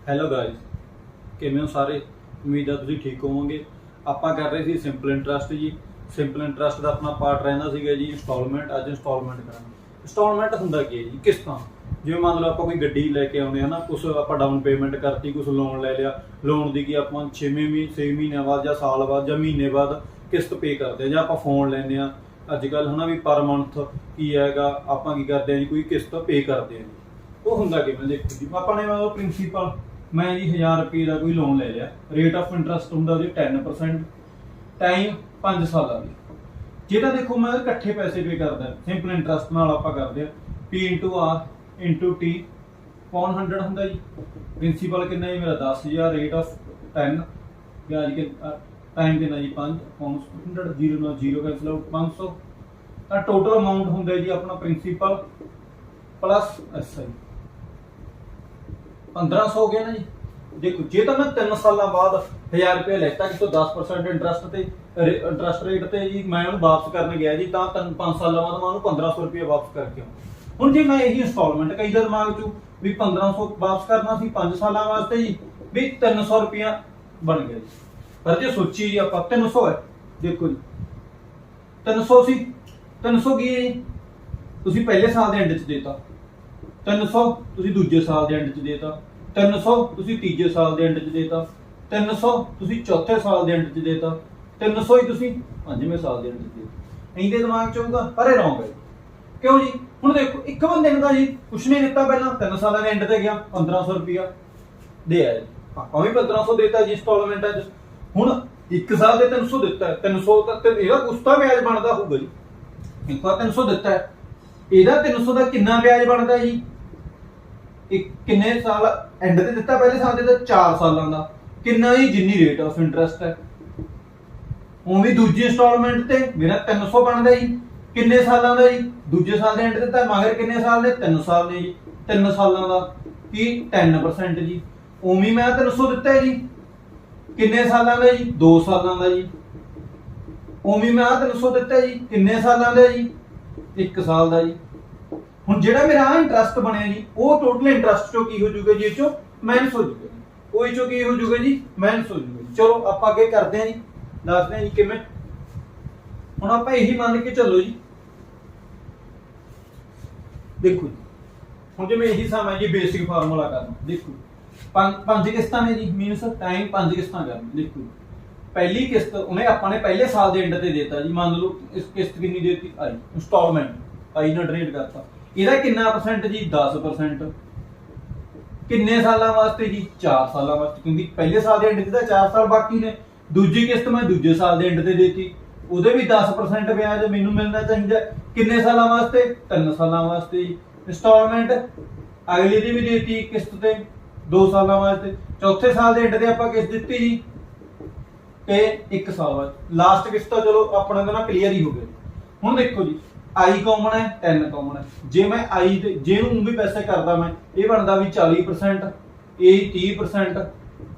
Hello guys, ਕਿਵੇਂ ਹੋ ਸਾਰੇ? ਉਮੀਦ ਆ ਤੁਸੀਂ ਠੀਕ ਹੋਵੋਗੇ। ਆਪਾਂ ਕਰ ਰਹੇ ਸੀ ਸਿੰਪਲ ਇੰਟਰਸਟ ਜੀ। ਸਿੰਪਲ ਇੰਟਰਸਟ ਦਾ ਆਪਣਾ ਪਾਰਟ ਰਹਿੰਦਾ ਸੀਗਾ ਜੀ ਇੰਸਟਾਲਮੈਂਟ। ਅੱਜ ਇੰਸਟਾਲਮੈਂਟ ਕਰਾਂਗੇ। ਇੰਸਟਾਲਮੈਂਟ ਹੁੰਦਾ ਕੀ ਹੈ ਜੀ? ਕਿਸ਼ਤਾਂ। ਜਿਵੇਂ ਮੰਨ ਲਓ ਆਪਾਂ ਕੋਈ ਗੱਡੀ ਲੈ ਕੇ ਆਉਂਦੇ ਹਾਂ ਨਾ, ਕੁਛ ਆਪਾਂ ਡਾਊਨ ਪੇਮੈਂਟ ਕਰਤੀ, ਕੁਛ ਲੋਨ ਲੈ ਲਿਆ। ਲੋਨ ਦੀ ਕੀ ਆਪਾਂ 6 ਮਹੀਨਿਆਂ ਬਾਅਦ ਜਾਂ ਸਾਲ ਬਾਅਦ ਜਾਂ ਮਹੀਨੇ ਬਾਅਦ ਕਿਸ਼ਤ ਪੇ ਕਰਦੇ ਹਾਂ। ਜਾਂ ਆਪਾਂ ਫੋਨ ਲੈਂਦੇ ਹਾਂ ਅੱਜ ਕੱਲ੍ਹ, ਹੈ ਨਾ, ਵੀ ਪਰ ਮੰਥ ਕੀ ਹੈਗਾ, ਆਪਾਂ ਕੀ ਕਰਦੇ ਹਾਂ ਜੀ, ਕੋਈ ਕਿਸ਼ਤ ਪੇ ਕਰਦੇ ਹਾਂ ਜੀ। ਉਹ ਹੁੰਦਾ ਕਿਵੇਂ? ਦੇਖੋ ਜੀ, ਆਪਾਂ ਨੇ ਪ੍ਰਿੰਸੀਪਲ ਮੈਂ ਜੀ 1000 ਰੁਪਏ ਦਾ ਕੋਈ ਲੋਨ ਲੈ ਲਿਆ। ਰੇਟ ਆਫ ਇੰਟਰਸਟ ਹੁੰਦਾ ਉਹਦੇ 10%। ਟਾਈਮ 5 ਸਾਲਾਂ ਦੀ। ਜੇ ਤਾਂ ਦੇਖੋ ਮੈਂ ਇਕੱਠੇ ਪੈਸੇ ਪੇ ਕਰਦਾ ਸਿੰਪਲ ਇੰਟਰਸਟ ਨਾਲ, ਆਪਾਂ ਕਰਦੇ ਆ P/R/T ਪੌਨ 100 ਹੁੰਦਾ ਜੀ। ਪ੍ਰਿੰਸੀਪਲ ਕਿੰਨਾ ਜੀ ਮੇਰਾ 10,000, ਰੇਟ ਆਫ 10, ਵਿਆਜ ਕਿ ਟਾਈਮ ਕਿੰਨਾ ਜੀ 5 ਪੌਨ 100, 0 ਨਾਲ 0 ਕੈਂਸਲ ਆਊਟ 500। ਤਾਂ ਟੋਟਲ ਅਮਾਊਂਟ ਹੁੰਦਾ ਜੀ ਆਪਣਾ ਪ੍ਰਿੰਸੀਪਲ ਪਲੱਸ SI 1500 ਹੋ ਗਿਆ ਨਾ ਜੀ। ਦੇਖੋ ਜੇ ਤਾਂ ਮੈਂ 3 ਸਾਲਾਂ ਬਾਅਦ 1000 ਰੁਪਏ ਲੈਤਾ ਕਿ 10% ਇੰਟਰਸਟ ਰੇਟ ਤੇ ਜੀ, ਮੈਂ ਉਹਨੂੰ ਵਾਪਸ ਕਰਨ ਗਿਆ ਜੀ, ਤਾਂ 5 ਸਾਲਾਂ ਬਾਅਦ ਮੈਂ ਉਹਨੂੰ 1500 ਰੁਪਏ ਵਾਪਸ ਕਰਕੇ ਆਉਂ। ਹੁਣ ਜੇ ਮੈਂ ਇਹੀ ਇੰਸਟਾਲਮੈਂਟ ਕਈ ਦਾ ਦਿਮਾਗ ਚੋਂ ਵੀ 1500 ਵਾਪਸ ਕਰਨਾ ਸੀ 5 ਸਾਲਾਂ ਵਾਸਤੇ ਜੀ, ਵੀ 300 ਰੁਪਇਆ ਬਣ ਗਿਆ ਜੀ। ਪਰ ਜੇ ਸੋਚੀ ਜੀ ਆਪਾਂ 300 ਹੈ, ਦੇਖੋ ਜੀ 300 ਸੀ, 300 ਕੀ ਹੈ ਜੀ? ਤੁਸੀਂ ਪਹਿਲੇ ਸਾਲ ਦੇ ਐਂਡ 'ਚ ਦੇਤਾ 300, ਤੁਸੀਂ ਦੂਜੇ ਸਾਲ ਦੇ ਐਂਡ 'ਚ ਦੇਤਾ 300, ਤੁਸੀਂ ਤੀਜੇ ਸਾਲ ਦੇ ਐਂਡ 'ਚ ਦੇਤਾ 300, ਤੁਸੀਂ ਚੌਥੇ ਸਾਲ ਦੇ ਐਂਡ 'ਚ ਦੇਤਾ 300 ਹੀ ਤੁਸੀਂ ਪੰਜਵੇਂ ਸਾਲ ਦੇ ਐਂਡ 'ਚ ਦੇਤਾ। ਇਹਦੇ ਦਿਮਾਗ 'ਚ ਹੋਊਗਾ, ਪਰ ਇਹ ਰੌਂਗ ਹੈ। ਕਿਉਂ ਜੀ? ਹੁਣ ਦੇਖੋ ਇੱਕ ਬੰਦੇ ਨੇ ਤਾਂ ਜੀ ਕੁਛ ਨਹੀਂ ਦਿੱਤਾ, ਪਹਿਲਾਂ 3 ਸਾਲਾਂ ਦੇ ਐਂਡ ਤੇ ਗਿਆ 1500 ਰੁਪਇਆ ਦੇ ਆਇਆ ਜੀ। ਆਪਾਂ ਵੀ 1500 ਦੇਤਾ ਜੀ ਇੰਸਟਾਲਮੈਂਟਾਂ 'ਚ। ਹੁਣ 1 ਸਾਲ ਦੇ 300 ਦਿੱਤਾ, 300 ਤੱਕ ਇਹਦਾ ਕੁਛ ਤਾਂ ਵਿਆਜ ਬਣਦਾ ਹੋਊਗਾ ਜੀ। ਇੱਕ ਵਾਰ 300 ਦਿੱਤਾ ਹੈ, ਇਹਦਾ 300 ਦਾ ਕਿੰਨਾ ਵਿਆਜ ਬਣਦਾ ਜੀ? ਕਿੰਨੇ ਸਾਲ ਐਂਡ ਤੇ ਦਿੱਤਾ? ਪਹਿਲੇ ਸਾਲ ਦੇ ਤਾਂ 4 ਸਾਲਾਂ ਦਾ ਕਿੰਨਾ ਜੀ? ਜਿੰਨੀ ਰੇਟ ਆਫ ਇੰਟਰਸਟ ਹੈ। ਉਵੇਂ ਦੂਜੀ ਇੰਸਟਾਲਮੈਂਟ ਤੇ ਮੇਰਾ 300 ਬਣਦਾ ਜੀ। ਕਿੰਨੇ ਸਾਲਾਂ ਦਾ ਜੀ? ਦੂਜੇ ਸਾਲ ਦੇ ਐਂਡ ਦਿੱਤਾ, ਮਗਰ ਕਿੰਨੇ ਸਾਲ ਦੇ? 3 ਸਾਲ ਦੇ ਜੀ। 3 ਸਾਲਾਂ ਦਾ ਕੀ 10% ਜੀ। ਉਵੇਂ ਮੈਂ 300 ਦਿੱਤਾ ਹੈ ਜੀ। ਕਿੰਨੇ ਸਾਲਾਂ ਦਾ ਜੀ? 2 ਸਾਲਾਂ ਦਾ ਜੀ। ਉਵੇਂ ਮੈਂ 300 ਦਿੱਤਾ ਜੀ। ਕਿੰਨੇ ਸਾਲਾਂ ਦਾ ਜੀ? 1 ਸਾਲ ਦਾ ਜੀ। ਹੁਣ ਜਿਹੜਾ ਮੇਰਾ ਇੰਟਰਸਟ ਬਣਿਆ ਜੀ, ਉਹ ਟੋਟਲ ਇੰਟਰਸਟ ਚੋਂ ਕੀ ਹੋ ਜਾਊਗਾ ਜੀ? ਇਹ ਚੋਂ ਮਾਈਨਸ ਹੋ ਜਾਊਗਾ ਜੀ। ਉਹ ਚੋਂ ਕੀ ਹੋ ਜਾਊਗਾ ਜੀ? ਮਾਈਨਸ ਹੋ ਜਾਊਗਾ। ਚਲੋ ਆਪਾਂ ਅੱਗੇ ਕਰਦੇ ਹਾਂ ਜੀ, ਦੱਸਦੇ ਹਾਂ ਜੀ ਕਿਵੇਂ। ਹੁਣ ਆਪਾਂ ਇਹੀ ਮੰਨ ਕੇ ਚੱਲੋ ਜੀ, ਦੇਖੋ ਜੀ, ਹੁਣ ਜਿਵੇਂ ਇਹੀ ਸਮ ਹੈ ਜੀ, ਬੇਸਿਕ ਫਾਰਮੂਲਾ ਕਰਨਾ। ਦੇਖੋ ਪੰਜ ਕਿਸ਼ਤਾਂ ਨੇ ਜੀ, ਮੀਨਸ ਟਾਈਮ 5 ਕਿਸ਼ਤਾਂ ਕਰਨੀ। ਦੇਖੋ ਪਹਿਲੀ ਕਿਸ਼ਤ ਉਹਨੇ ਆਪਾਂ ਨੇ ਪਹਿਲੇ ਸਾਲ ਦੇ ਐਂਡ ਤੇ ਦੇਤਾ ਜੀ। ਮੰਨ ਲਓ ਇਸ ਕਿਸ਼ਤ ਕਿੰਨੀ ਦੇਤੀ? ਆਈ ਇੰਸਟਾਲਮੈਂਟ ਆਈ ਨਾਲ ਡਿਵਾਈਡ ਕਰਤਾ। ਇਹਦਾ ਕਿੰਨਾ ਪਰਸੈਂਟ ਜੀ? 10%। ਕਿੰਨੇ ਸਾਲਾਂ ਵਾਸਤੇ ਜੀ? 4 ਸਾਲਾਂ ਵਾਸਤੇ, ਕਿਉਂਕਿ ਪਹਿਲੇ ਸਾਲ ਦੇ ਐਂਡ ਤੇ ਤਾਂ 4 ਸਾਲ ਬਾਕੀ ਨੇ। ਦੂਜੀ ਕਿਸ਼ਤ ਮੈਂ ਦੂਜੇ ਸਾਲ ਦੇ ਐਂਡ ਤੇ ਦੇਤੀ, ਉਹਦੇ ਵੀ 10% ਵਿਆਜ ਮੈਨੂੰ ਮਿਲਣਾ ਚਾਹੀਦਾ। ਕਿੰਨੇ ਸਾਲਾਂ ਵਾਸਤੇ? 3 ਸਾਲਾਂ ਵਾਸਤੇ ਜੀ। ਇੰਸਟਾਲਮੈਂਟ ਅਗਲੀ ਦੀ ਵੀ ਦੇਤੀ ਕਿਸ਼ਤ ਤੇ 2 ਸਾਲਾਂ ਵਾਸਤੇ। ਚੌਥੇ ਸਾਲ ਦੇ ਐਂਡ ਤੇ ਆਪਾਂ ਕਿਸ਼ਤ ਦਿੱਤੀ ਜੀ ਤੇ 1 ਸਾਲ ਬਾਅਦ ਲਾਸਟ ਕਿਸ਼ਤ ਤਾਂ ਚਲੋ ਆਪਣੇ ਦਾ ਨਾ ਕਲੀਅਰ ਹੀ ਹੋ ਗਿਆ। ਹੁਣ ਦੇਖੋ ਜੀ, I ਕਾਮਨ ਹੈ, 10 ਕਾਮਨ ਹੈ। ਜੇ ਮੈਂ I ਤੇ ਜੇ ਨੂੰ ਵੀ ਪੈਸੇ ਕਰਦਾ ਮੈਂ, ਇਹ ਬਣਦਾ ਵੀ 40%, ਇਹ 30%,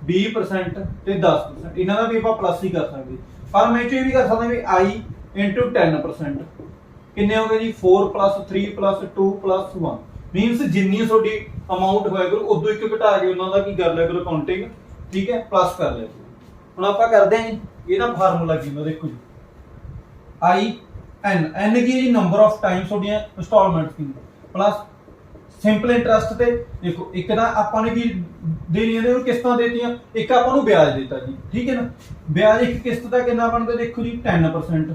20% ਤੇ 10%। ਇਹਨਾਂ ਦਾ ਵੀ ਆਪਾਂ ਪਲੱਸ ਹੀ ਕਰ ਸਕਦੇ, ਪਰ ਮੈਂ ਇਹ ਵੀ ਕਰ ਸਕਦਾ ਵੀ I into 10%। ਕਿੰਨੇ ਹੋ ਗਏ ਜੀ? 4 + 3 + 2 + 1। ਮੀਨਸ ਜਿੰਨੀ ਤੁਹਾਡੀ ਅਮਾਉਂਟ ਹੋਇਆ ਕਰੋ ਉਦੋਂ ਇੱਕ ਘਟਾ ਕੇ ਉਹਨਾਂ ਦਾ ਕੀ ਕਰ ਲਿਆ ਕਰੋ, ਕਾਊਂਟਿੰਗ, ਠੀਕ ਹੈ, ਪਲੱਸ ਕਰ ਲਿਆ ਕਰੋ। ਹੁਣ ਆਪਾਂ ਕਰਦੇ ਹਾਂ ਜੀ ਇਹਦਾ ਫਾਰਮੂਲਾ ਕੀ ਹੁੰਦਾ। ਦੇਖੋ ਜੀ, n ਕੀ ਹੈ ਜੀ? ਨੰਬਰ ਆਫ ਟਾਈਮ ਤੁਹਾਡੀਆਂ ਇੰਸਟਾਲਮੈਂਟਸ ਕੀ, ਪਲੱਸ ਸਿੰਪਲ ਇੰਟਰਸਟ ਤੇ। ਦੇਖੋ ਇੱਕ ਤਾਂ ਆਪਾਂ ਨੇ ਕੀ ਦੇਣੀਆਂ ਨੇ, ਕਿਸ਼ਤਾਂ ਦੇਤੀਆਂ, ਇੱਕ ਆਪਾਂ ਨੂੰ ਵਿਆਜ ਦਿੱਤਾ ਜੀ, ਠੀਕ ਹੈ ਨਾ। ਵਿਆਜ ਇੱਕ ਕਿਸ਼ਤ ਦਾ ਕਿੰਨਾ ਬਣਦਾ? ਦੇਖੋ ਜੀ 10%।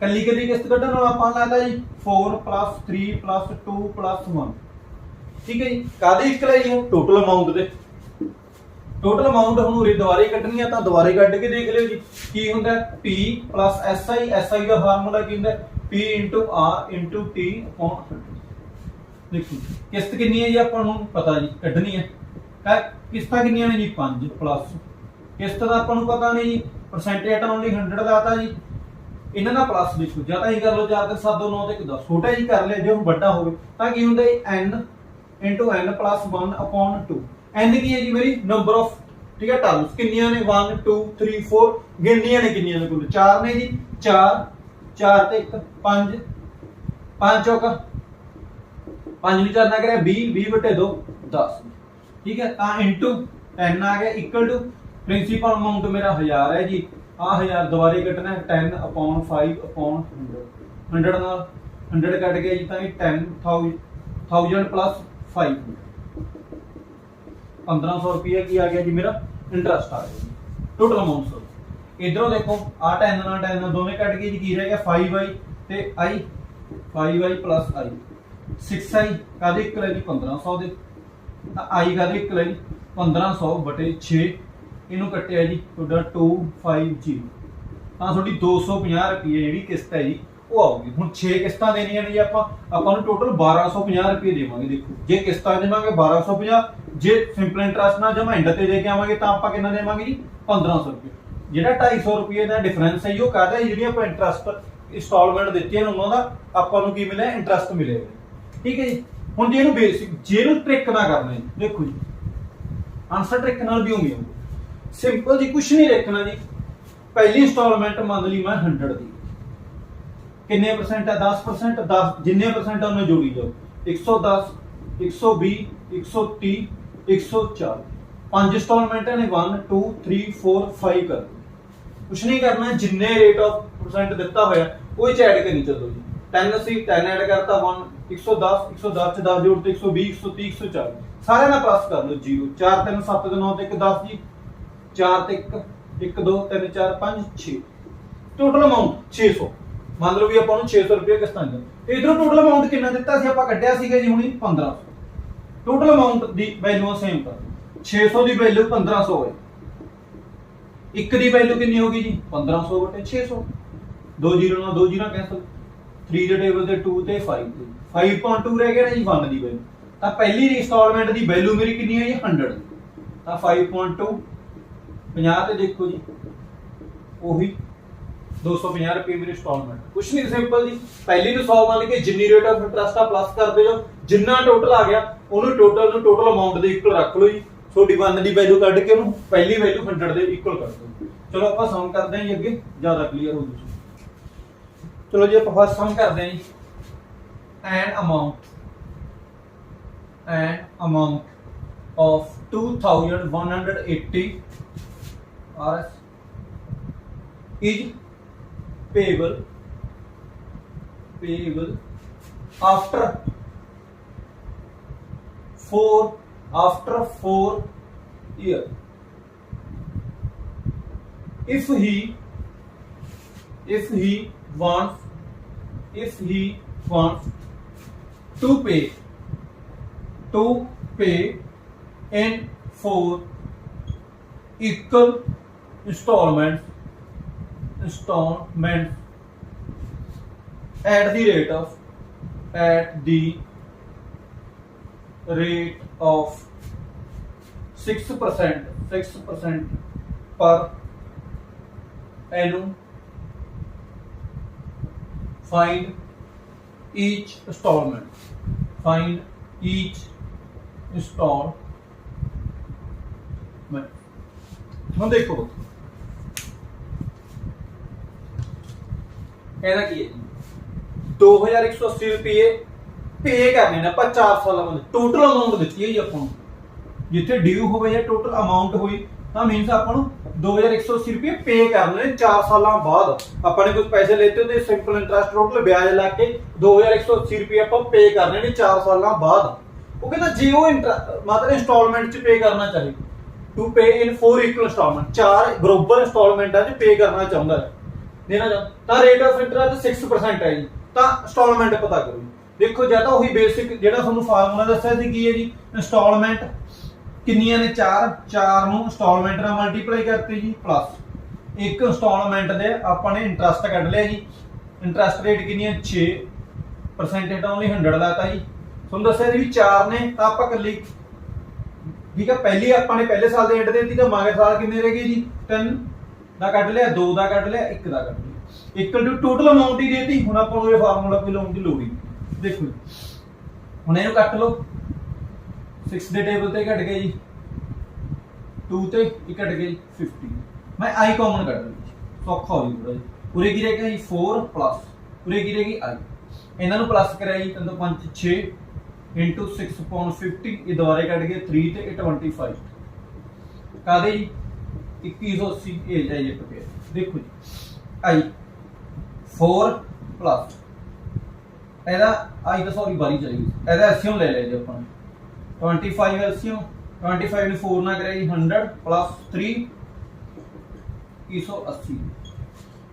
ਕੱਲੀ ਕਿਸ਼ਤ ਕੱਢਣ ਨਾਲ ਆਪਾਂ ਲਾਤਾ ਜੀ 4 + 3 + 2 + 1, ਠੀਕ ਹੈ ਜੀ। ਕਾਹਦੇ ਇੱਕ ਲਈ ਹੈ? ਟੋਟਲ ਅਮਾਉਂਟ ਦੇ। ਟੋਟਲ ਅਮਾਉਂਟ ਹੁਣ ਉਰੇ ਦੁਬਾਰੇ ਕੱਢਣੀ ਆ ਤਾਂ ਦੁਬਾਰੇ ਕੱਢ ਕੇ ਦੇਖ ਲਿਓ ਜੀ ਕੀ ਹੁੰਦਾ। P + SI, SI ਦਾ ਫਾਰਮੂਲਾ ਕੀ ਹੁੰਦਾ? P/R/T/100। ਦੇਖੋ ਕਿਸ਼ਤ ਕਿੰਨੀ ਹੈ ਜੀ? ਆਪਾਂ ਨੂੰ ਪਤਾ ਜੀ, ਕੱਢਣੀ ਹੈ। ਕਿਸ਼ਤਾਂ ਕਿੰਨੀਆਂ ਨੇ ਜੀ? 5 ਪਲੱਸ ਕਿਸ਼ਤ ਦਾ ਆਪਾਂ ਨੂੰ ਪਤਾ ਨਹੀਂ ਜੀ, ਪਰਸੈਂਟੇਜ ਹਟਾਉਣ ਲਈ 100 ਲਾਤਾ ਜੀ। ਇਹਨਾਂ ਦਾ ਪਲੱਸ ਦੇਖੋ, ਜਾਂ ਤਾਂ ਇਹ ਕਰ ਲਓ 4 3 7 2 9 ਤੇ 1 10, ਛੋਟਾ ਜੀ ਕਰ ਲਿਆ। ਜੇ ਹੁਣ ਵੱਡਾ ਹੋਵੇ ਤਾਂ ਕੀ ਹੁੰਦਾ ਜੀ? n × n + 1/2। n ਕੀ ਹੈ ਜੀ? ਮੇਰੀ ਨੰਬਰ ਆਫ, ਠੀਕ ਹੈ, ਟਰਮਸ ਕਿੰਨੀਆਂ ਨੇ? 1 2 3 4 ਗਿਣਨੀਆਂ ਨੇ ਕਿੰਨੀਆਂ ਨੇ? ਕੁੱਲ 4 ਨੇ ਜੀ। 4 ਤੇ 1 5, 5 ਚੌਕਾ 5 ਨੂੰ 4 ਨਾ ਕਰਿਆ 20, 20/2 10। ठीक है, इंटू 10 आ गया इक्वल टू प्रिंसीपल अमाउंट मेरा 1000 है जी, आ 1000 दोबारे कटना है 10 अपॉन 5 अपॉन 100 नाल 100 कट गया जी, 10,000 प्लस 5 1500 रुपया की आ गया जी मेरा इंटरेस्ट आ गया जी टोटल अमाउंट। इधरों देखो आ 10 ना 10 दोनों कट गए जी, की रह गया 5i ते i 5i plus i 6i कादे इक्वल है जी 1500 दे, आई कादे इक्वल है जी 1500 बटे 6 इनू कटिया जी ਤੁਹਾਡਾ 250 ਤਾਂ ਤੁਹਾਡੀ 250 ਰੁਪਏ ਜਿਹੜੀ ਕਿਸ਼ਤ ਹੈ ਜੀ ਉਹ ਆਊਗੀ। ਹੁਣ 6 ਕਿਸ਼ਤਾਂ ਦੇਣੀਆਂ ਨੇ ਜੀ ਆਪਾਂ ਨੂੰ ਟੋਟਲ 1250 ਰੁਪਏ ਦੇਵਾਂਗੇ। ਦੇਖੋ ਜੇ ਕਿਸ਼ਤਾਂ ਦੇਵਾਂਗੇ 1250, ਜੇ ਸਿੰਪਲ ਇੰਟਰਸਟ ਨਾਲ ਜਮਾ ਐਂਡ ਤੇ ਦੇ ਕੇ ਆਵਾਂਗੇ ਤਾਂ ਆਪਾਂ ਕਿੰਨਾ ਦੇਵਾਂਗੇ ਜੀ 1500 ਰੁਪਏ। ਜਿਹੜਾ 250 ਰੁਪਏ ਦਾ ਡਿਫਰੈਂਸ ਹੈ ਜੀ ਉਹ ਕਾਹਦਾ ਹੈ, ਜਿਹੜੀ ਆਪਾਂ ਇੰਟਰਸਟ ਇੰਸਟਾਲਮੈਂਟ ਦਿੱਤੀਆਂ ਨੇ ਉਹਨਾਂ ਦਾ ਆਪਾਂ ਨੂੰ ਕੀ ਮਿਲਿਆ ਇੰਟਰਸਟ ਮਿਲੇਗਾ। ਠੀਕ ਹੈ ਜੀ, ਹੁਣ ਜੇ ਇਹਨੂੰ ਬੇਸਿਕ ਜੇ ਇਹਨੂੰ ਟ੍ਰਿਕ ਨਾ ਕਰਨਾ ਜੀ, ਦੇਖੋ ਜੀ ਆਨਸਰ ਟ੍ਰਿਕ ਨਾਲ ਵੀ ਹੋਊਗੀ। ਸਿੰਪਲ ਜੀ ਕੁਝ ਨਹੀਂ ਦੇਖਣਾ ਜੀ, पहली इंस्टॉलमेंट मान ली मैं 100 दी, किन्ने परसेंट है 10%, 10 जिन्ने परसेंट उन्हें जोड़ी जाओ 110 120 130 104 5 इंस्टॉलमेंट ने 1 2 3 4 5 कर कुछ नहीं करना, जिन्ने रेट ऑफ परसेंट दिता होया वो ऐड करनी। चलो जी 10 सी 10 ऐड करता 1 110 110 च 10 जोड़ते 120 130 104 सारे ना प्लस कर लो 0 4 3 7 9 1 10 जी 4 ते 1 2 3 4 5 6 टोटल अमाउंट 600 मान लो भी ਆਪਾਂ ਨੂੰ 600 ਰੁਪਏ ਕਿਸ਼ਤਾਂ ਦੇ। ਇਧਰੋਂ ਟੋਟਲ ਅਮਾਉਂਟ ਕਿੰਨਾ ਦਿੱਤਾ ਸੀ ਆਪਾਂ ਕੱਢਿਆ ਸੀਗਾ ਜੀ ਹੁਣੀ 1500। ਟੋਟਲ ਅਮਾਉਂਟ ਦੀ ਵੈਲਿਊ ਸੇਮ ਕਰ 600 ਦੀ ਵੈਲਿਊ 1500 ਹੈ, ਇੱਕ ਦੀ ਵੈਲਿਊ ਕਿੰਨੀ ਹੋਗੀ ਜੀ 1500 ਬਟੇ 600 ਦੋ ਜ਼ੀਰੋ ਨਾਲ ਦੋ ਜ਼ੀਰੋ ਕੈਨਸਲ 3 ਦੇ ਟੇਬਲ ਤੇ 2 ਤੇ 5 ਤੇ 5.2 ਰਹਿ ਗਿਆ ਨਾ ਜੀ 1 ਦੀ ਵੈਲਿਊ। ਤਾਂ ਪਹਿਲੀ ਇੰਸਟਾਲਮੈਂਟ ਦੀ ਵੈਲਿਊ ਮੇਰੀ ਕਿੰਨੀ ਹੈ ਜੀ 100 ਤਾਂ 5.2 50 ਤੇ ਦੇਖੋ ਜੀ ਉਹੀ 250 ਰੁਪਏ ਮੇਰੀ ਇੰਸਟਾਲਮੈਂਟ। ਕੁਛ ਨਹੀਂ ਸਿੰਪਲ ਜੀ, ਪਹਿਲੀ ਨੂੰ 100 ਮੰਨ ਕੇ ਜਿੰਨੀ ਰੇਟ ਆਫ ਇੰਟਰਸਟ ਆ ਪਲੱਸ ਕਰਦੇ ਜਾਓ, ਜਿੰਨਾ ਟੋਟਲ ਆ ਗਿਆ ਉਹਨੂੰ ਟੋਟਲ ਅਮਾਉਂਟ ਦੇ ਇਕੁਅਲ ਰੱਖ ਲਓ ਜੀ। ਤੁਹਾਡੀ 1 ਦੀ ਵੈਲਿਊ ਕੱਢ ਕੇ ਉਹਨੂੰ ਪਹਿਲੀ ਵੈਲਿਊ 100 ਦੇ ਇਕੁਅਲ ਕਰ ਦਿਓ। ਚਲੋ ਆਪਾਂ ਸਮ ਕਰਦੇ ਹਾਂ ਜੀ, ਅੱਗੇ ਜ਼ਿਆਦਾ ਕਲੀਅਰ ਹੋ ਜੂ। ਚਲੋ ਜੀ ਆਪਾਂ ਫਸਟ ਸਮ ਕਰਦੇ ਹਾਂ ਜੀ। ਐਨ amount of 2180 RS is payable after 4 year if he wants to pay in 4 equal installments at the rate of 6% per annum. Find each installment. ਹੁਣ ਦੇਖੋ ਇਹਦਾ ਕੀ ਹੈ ਜੀ 2180 ਰੁਪਏ ਪੇ ਕਰਨੇ ਨੇ ਆਪਾਂ 4 ਸਾਲਾਂ ਬਾਅਦ। ਟੋਟਲ ਅਮਾਉਂਟ ਦਿੱਤੀ ਹੈ ਜੀ ਆਪਾਂ ਨੂੰ, ਜਿੱਥੇ ਡਿਊ ਹੋਵੇ ਜਾਂ ਟੋਟਲ ਅਮਾਉਂਟ ਹੋਈ ਤਾਂ ਮੀਨਸ ਆਪਾਂ ਨੂੰ 2180 ਰੁਪਏ ਪੇ ਕਰਨੇ ਨੇ 4 ਸਾਲਾਂ ਬਾਅਦ। ਆਪਾਂ ਨੇ ਕੁਝ ਪੈਸੇ ਲੈਤੇ ਤੇ ਸਿੰਪਲ ਇੰਟਰਸਟ ਟੋਟਲ ਵਿਆਜ ਲਾ ਕੇ 2180 ਰੁਪਏ ਆਪਾਂ ਪੇ ਕਰਨੇ ਨੇ 4 ਸਾਲਾਂ ਬਾਅਦ। ਉਹ ਕਹਿੰਦਾ ਜੇ ਉਹ ਮਤਲਬ ਇੰਸਟਾਲਮੈਂਟ ਚ ਪੇ ਕਰਨਾ ਚਾਹੇ to pay in 4 equal instalment, 4 ਬਰਾਬਰ ਇੰਸਟਾਲਮੈਂਟਾਂ ਚ ਪੇ ਕਰਨਾ ਚਾਹੁੰਦਾ ਹੈ ਦੇਣਾ ਚਾਹੁੰਦਾ ਤਾਂ ਰੇਟ ਆਫ ਇੰਟਰਸਟ 6% ਹੈ ਜੀ। ਤਾਂ ਇੰਸਟਾਲਮੈਂਟ ਪਤਾ ਕਰੋ ਜੀ। ਦੇਖੋ ਜਾਂ ਤਾਂ ਉਹੀ ਬੇਸਿਕ ਜਿਹੜਾ ਤੁਹਾਨੂੰ ਫਾਰਮੂਲਾ ਦੱਸਿਆ ਸੀ ਕੀ ਹੈ ਜੀ, ਇੰਸਟਾਲਮੈਂਟ ਕਿੰਨੀਆਂ ਨੇ 4 ਨੂੰ ਇੰਸਟਾਲਮੈਂਟ ਨਾਲ ਮਲਟੀਪਲਾਈ ਕਰਤੇ ਜੀ ਪਲੱਸ ਇੱਕ ਇੰਸਟਾਲਮੈਂਟ ਦੇ ਆਪਾਂ ਨੇ ਇੰਟਰਸਟ ਕੱਢ ਲਿਆ ਜੀ। ਇੰਟਰਸਟ ਰੇਟ ਕਿੰਨੀ ਹੈ 6% ਤਾਂ ਓਨਲੀ 100 ਲਾਤਾ ਜੀ। ਤੁਹਾਨੂੰ ਦੱਸਿਆ ਸੀ ਵੀ 4 ਨੇ ਤਾਂ ਆਪਾਂ ਇਕੱਲੀ ਠੀਕ ਹੈ ਪਹਿਲੀ ਆਪਾਂ ਨੇ ਪਹਿਲੇ ਸਾਲ ਦੇ ਐਂਡ ਦੇ ਦਿੱਤੀ ਤਾਂ ਮਗਰ ਸਾਲ ਕਿੰਨੇ ਰਹਿ ਗਏ ਜੀ 3 ਦਾ ਕੱਢ ਲਿਆ 2 ਦਾ ਕੱਢ ਲਿਆ 1 ਦਾ ਕੱਢ ਲਿਆ ਇਕੁਅਲ ਟੂ ਟੋਟਲ ਅਮਾਉਂਟ ਹੀ ਦੇਤੀ। ਹੁਣ ਆਪਾਂ ਨੂੰ ਇਹ ਫਾਰਮੂਲਾ ਕੋਈ ਲਾਉਣ ਦੀ ਲੋੜ ਨਹੀਂ। ਦੇਖੋ ਹੁਣ ਇਹਨੂੰ ਕੱਟ ਲਓ 6 ਦੇ ਟੇਬਲ ਤੇ ਘਟ ਗਏ ਜੀ 2 ਤੇ ਇਹ ਘਟ ਗਏ 50 ਮੈਂ i ਕਾਮਨ ਕੱਢ ਲਈ ਸੌਖਾ ਹੋ ਜੂਗਾ ਜੀ। ਪੂਰੇ ਕੀ ਰਹਿ ਗਿਆ ਜੀ 4 ਪਲੱਸ ਪੂਰੇ ਕੀ ਰਹਿ ਗਈ i ਇਹਨਾਂ ਨੂੰ ਪਲੱਸ ਕਰਿਆ ਜੀ 3 5 6 इंटू 6.50 ये दोबारे कट गए 3 ते 25 कादे जी 2180 ये जाइए रुपये देखो जी आई 4 प्लस ਇਹਦਾ आई तो सॉरी बारी चली गई ਇਹਦਾ ਐਲਸੀਐਮ ਲੈ ਲਿਆ ਜੀ ਆਪਾਂ 25 ਐਲਸੀਐਮ 25 ਨੂੰ 4 ਨਾਲ ਕਰਿਆ ਜੀ 100 प्लस 3 2180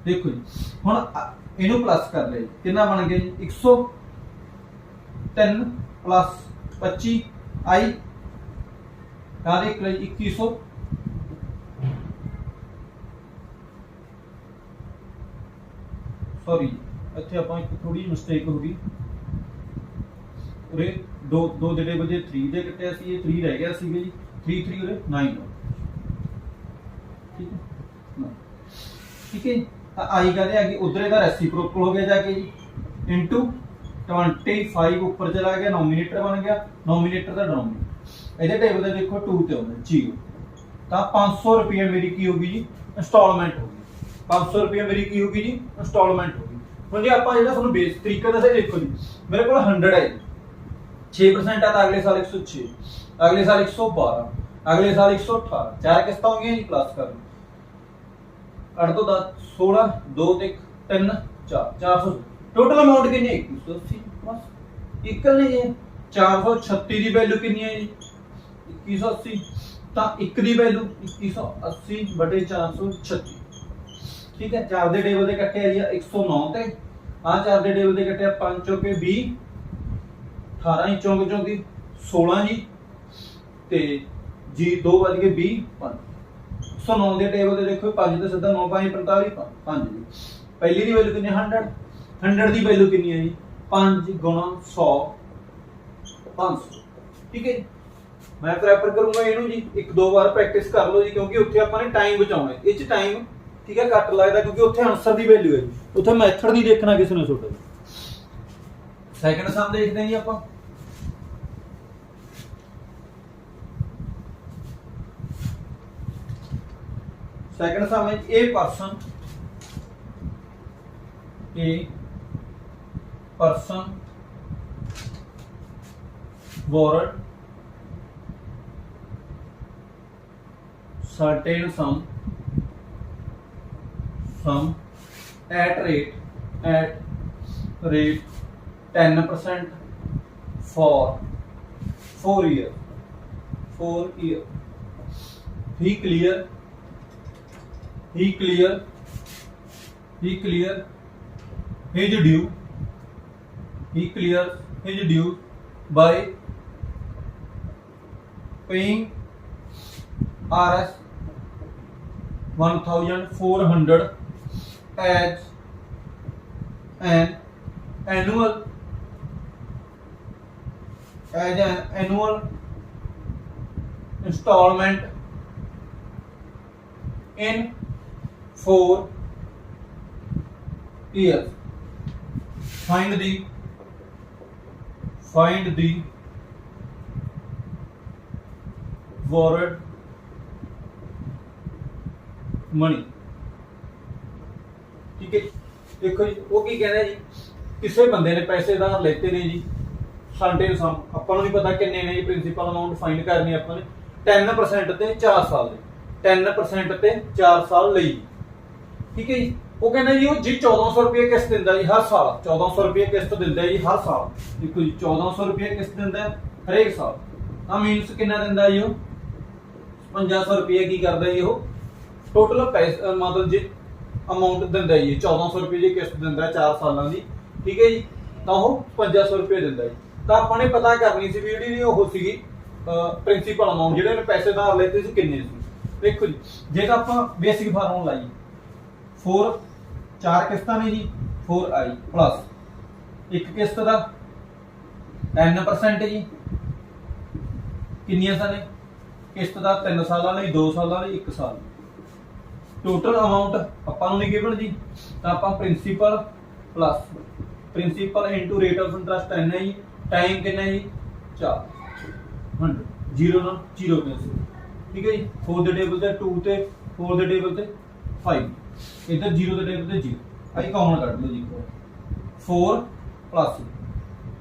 देखो जी ਹੁਣ ਇਹਨੂੰ ਪਲੱਸ ਕਰ ਲਿਆ ਜੀ ਕਿੰਨਾ ਬਣ ਗਿਆ ਜੀ 103 प्लस 25 आई ਕਾਦੇ ਕੋਲ 2100 सॉरी ਇੱਥੇ ਆਪਾਂ ਇੱਕ ਥੋੜੀ ਮਿਸਟੇਕ ਹੋ ਗਈ ਉਰੇ ਦੋ ਦੇ ਵਜੇ 3 ਦੇ ਕੱਟਿਆ ਸੀ ਇਹ 3 ਰਹਿ ਗਿਆ ਸੀਗਾ ਜੀ 3 ਉਰੇ 9 ਠੀਕ ਹੈ ਠੀਕ ਹੈ ਤਾਂ आई ਕਾਦੇ ਆ ਗਈ ਉਧਰ ਇਹਦਾ ਰੈਸਿਪਰੋਕਲ ਹੋ ਗਿਆ ਜਾ ਕੇ ਜੀ ਇਨਟੂ 25 ऊपर चला गया नोमिनेटर बन गया नोमिनेटर का डिनोमिनेटर ਇਹਦੇ ਟੇਬਲ ਤੇ ਦੇਖੋ 2 ਤੇ ਆਉਂਦਾ 0 ਤਾਂ 500 ਰੁਪਏ ਮੇਰੀ ਕੀ ਹੋਗੀ ਜੀ ਇੰਸਟਾਲਮੈਂਟ ਹੋਗੀ 500 ਰੁਪਏ ਮੇਰੀ ਕੀ ਹੋਗੀ ਜੀ ਇੰਸਟਾਲਮੈਂਟ ਹੋਗੀ ਹੁਣ ਜੇ ਆਪਾਂ ਜਿਹੜਾ ਤੁਹਾਨੂੰ ਬੇਸ ਤਰੀਕਾ ਦੱਸਿਆ ਦੇਖੋ ਜੀ ਮੇਰੇ ਕੋਲ 100 ਹੈ ਜੀ 6% ਆ ਤਾਂ ਅਗਲੇ ਸਾਲ 106 ਅਗਲੇ ਸਾਲ 112 ਅਗਲੇ ਸਾਲ 118 ਚਾਰ ਕਿਸ਼ਤਾਂ ਹੋਗੀਆਂ ਜੀ ਪਲੱਸ ਕਰ ਲਓ 8 ਤੋਂ 10 16 2 ਤੇ 3 4 400 टोटल अमाउंट कितनी है 2180 बस इक्वल नहीं है 436 ਦੀ ਵੈਲਿਊ ਕਿੰਨੀ ਹੈ ਜੀ 2180 ਤਾਂ 1 ਦੀ ਵੈਲਿਊ 2180 ਬਟੇ 436 ਠੀਕ ਹੈ 4 ਦੇ ਟੇਬਲ ਦੇ ਕੱਟੇ ਆ ਜੀ 109 ਤੇ ਆ 4 ਦੇ ਟੇਬਲ ਦੇ ਕੱਟੇ ਆ 5 ਚੌਕੇ 20 18 ਚੌਂਕ ਚੌਂਕੀ 16 ਜੀ ਤੇ ਜੀ 2 ਵੱਜ ਕੇ 20 5 109 ਦੇ ਟੇਬਲ ਦੇ ਦੇਖੋ 5 ਤੇ ਸਿੱਧਾ 9 5 45 5 ਜੀ ਪਹਿਲੀ ਦੀ ਵੈਲਿਊ ਕਿੰਨੀ 100 ਦੀ ਵੈਲਿਊ ਕਿੰਨੀ ਹੈ ਜੀ 5 ਗੁਣਾ 100 500 ਠੀਕ ਹੈ ਮੈਂ ਪ੍ਰੈਫਰ ਕਰੂੰਗਾ ਇਹਨੂੰ ਜੀ ਇੱਕ ਦੋ ਵਾਰ ਪ੍ਰੈਕਟਿਸ ਕਰ ਲਓ ਜੀ ਕਿਉਂਕਿ ਉੱਥੇ ਆਪਾਂ ਨੇ ਟਾਈਮ ਬਚਾਉਣਾ ਹੈ ਇਹ ਚ ਟਾਈਮ ਠੀਕ ਹੈ ਘੱਟ ਲੱਗਦਾ ਕਿਉਂਕਿ ਉੱਥੇ ਆਨਸਰ ਦੀ ਵੈਲਿਊ ਹੈ ਜੀ ਉੱਥੇ ਮੈਥਡ ਨਹੀਂ ਦੇਖਣਾ ਕਿਸੇ ਨੇ ਤੁਹਾਡਾ ਸੈਕੰਡ ਸਮ ਦੇਖਦੇ ਹਾਂ ਜੀ ਆਪਾਂ ਸੈਕੰਡ ਸਮ ਵਿੱਚ ਇਹ person borrowed certain sum at rate 10% for 4 year he clear his due by paying Rs 1400 as an annual installment in 4 years. Find the borrowed money ठीक है देखो जी वो की कहना जी किसी बंदे ने पैसे उधार लेते ने जी ਸਾਡੇ ਸਮ ਆਪਾਂ ਨੂੰ ਨਹੀਂ ਪਤਾ ਕਿੰਨੇ ਨੇ ਜੀ ਪ੍ਰਿੰਸੀਪਲ ਅਮਾਉਂਟ ਫਾਈਂਡ ਕਰਨੀ ਆਪਾਂ ਨੇ 10% ਤੇ 4 ਸਾਲ ਦੇ 10% ਤੇ 4 ਸਾਲ ਲਈ ਠੀਕ ਹੈ ਜੀ ਉਹ ਕਹਿੰਦਾ ਜੀ ਉਹ ਜੀ 1400 ਰੁਪਏ ਕਿਸ਼ਤ ਦਿੰਦਾ ਜੀ ਹਰ ਸਾਲ 1400 ਰੁਪਏ ਕਿਸ਼ਤ ਦਿੰਦਾ ਜੀ ਹਰ ਸਾਲ ਦੇਖੋ ਜੀ 1400 ਰੁਪਏ ਕਿਸ਼ਤ ਦਿੰਦਾ ਹਰੇਕ ਸਾਲ ਤਾਂ ਮੀਨਸ ਕਿੰਨਾ ਦਿੰਦਾ ਜੀ ਉਹ 5500 ਰੁਪਏ ਕੀ ਕਰਦਾ ਜੀ ਉਹ ਟੋਟਲ ਪੈਸਾ ਮਤਲਬ ਜੀ ਅਮਾਉਂਟ ਦਿੰਦਾ ਜੀ 1400 ਰੁਪਏ ਦੀ ਕਿਸ਼ਤ ਦਿੰਦਾ 4 ਸਾਲਾਂ ਦੀ ਠੀਕ ਹੈ ਜੀ ਤਾਂ ਉਹ 5500 ਰੁਪਏ ਦਿੰਦਾ ਜੀ ਤਾਂ ਆਪਾਂ ਨੇ ਪਤਾ ਕਰਨੀ ਸੀ ਵੀ ਜਿਹੜੀ ਉਹ ਸੀਗੀ ਪ੍ਰਿੰਸੀਪਲ ਅਮਾਉਂਟ ਜਿਹੜੇ ਨੇ ਪੈਸੇ ਉਧਾਰ ਲੈਤੇ ਸੀ ਕਿੰਨੇ ਸੀ ਦੇਖੋ ਜੀ ਜੇ ਤਾਂ ਆਪਾਂ ਬੇਸਿਕ ਫਾਰਮੂਲਾ ਲਾਈਏ 4 4 ਕਿਸ਼ਤਾਂ ਨੇ ਜੀ 4i ਪਲੱਸ ਇੱਕ ਕਿਸ਼ਤ ਦਾ 10% ਜੀ ਕਿੰਨੀਆਂ ਸਨ ਕਿਸ਼ਤ ਦਾ 3 ਸਾਲਾਂ ਲਈ 2 ਸਾਲਾਂ ਲਈ 1 ਸਾਲ ਟੋਟਲ ਅਮਾਉਂਟ ਆਪਾਂ ਨੂੰ ਨਹੀਂ ਗਿਵਨ ਜੀ ਤਾਂ ਆਪਾਂ principal plus principal into rate of interest n ਹੈ ਜੀ टाइम कितना है जी 4 100 0 ਨਾਲ 0 कैंसिल ठीक है जी 4 ਦੇ ਟੇਬਲ ਤੇ 2 ਤੇ 4 ਦੇ ਟੇਬਲ ਤੇ 5 इधर 0 ਦੇ ਟੇਬਲ ਤੇ 0 ਆਈ ਕਾਮਨ ਕੱਢ ਲਓ ਜੀ 4 प्लस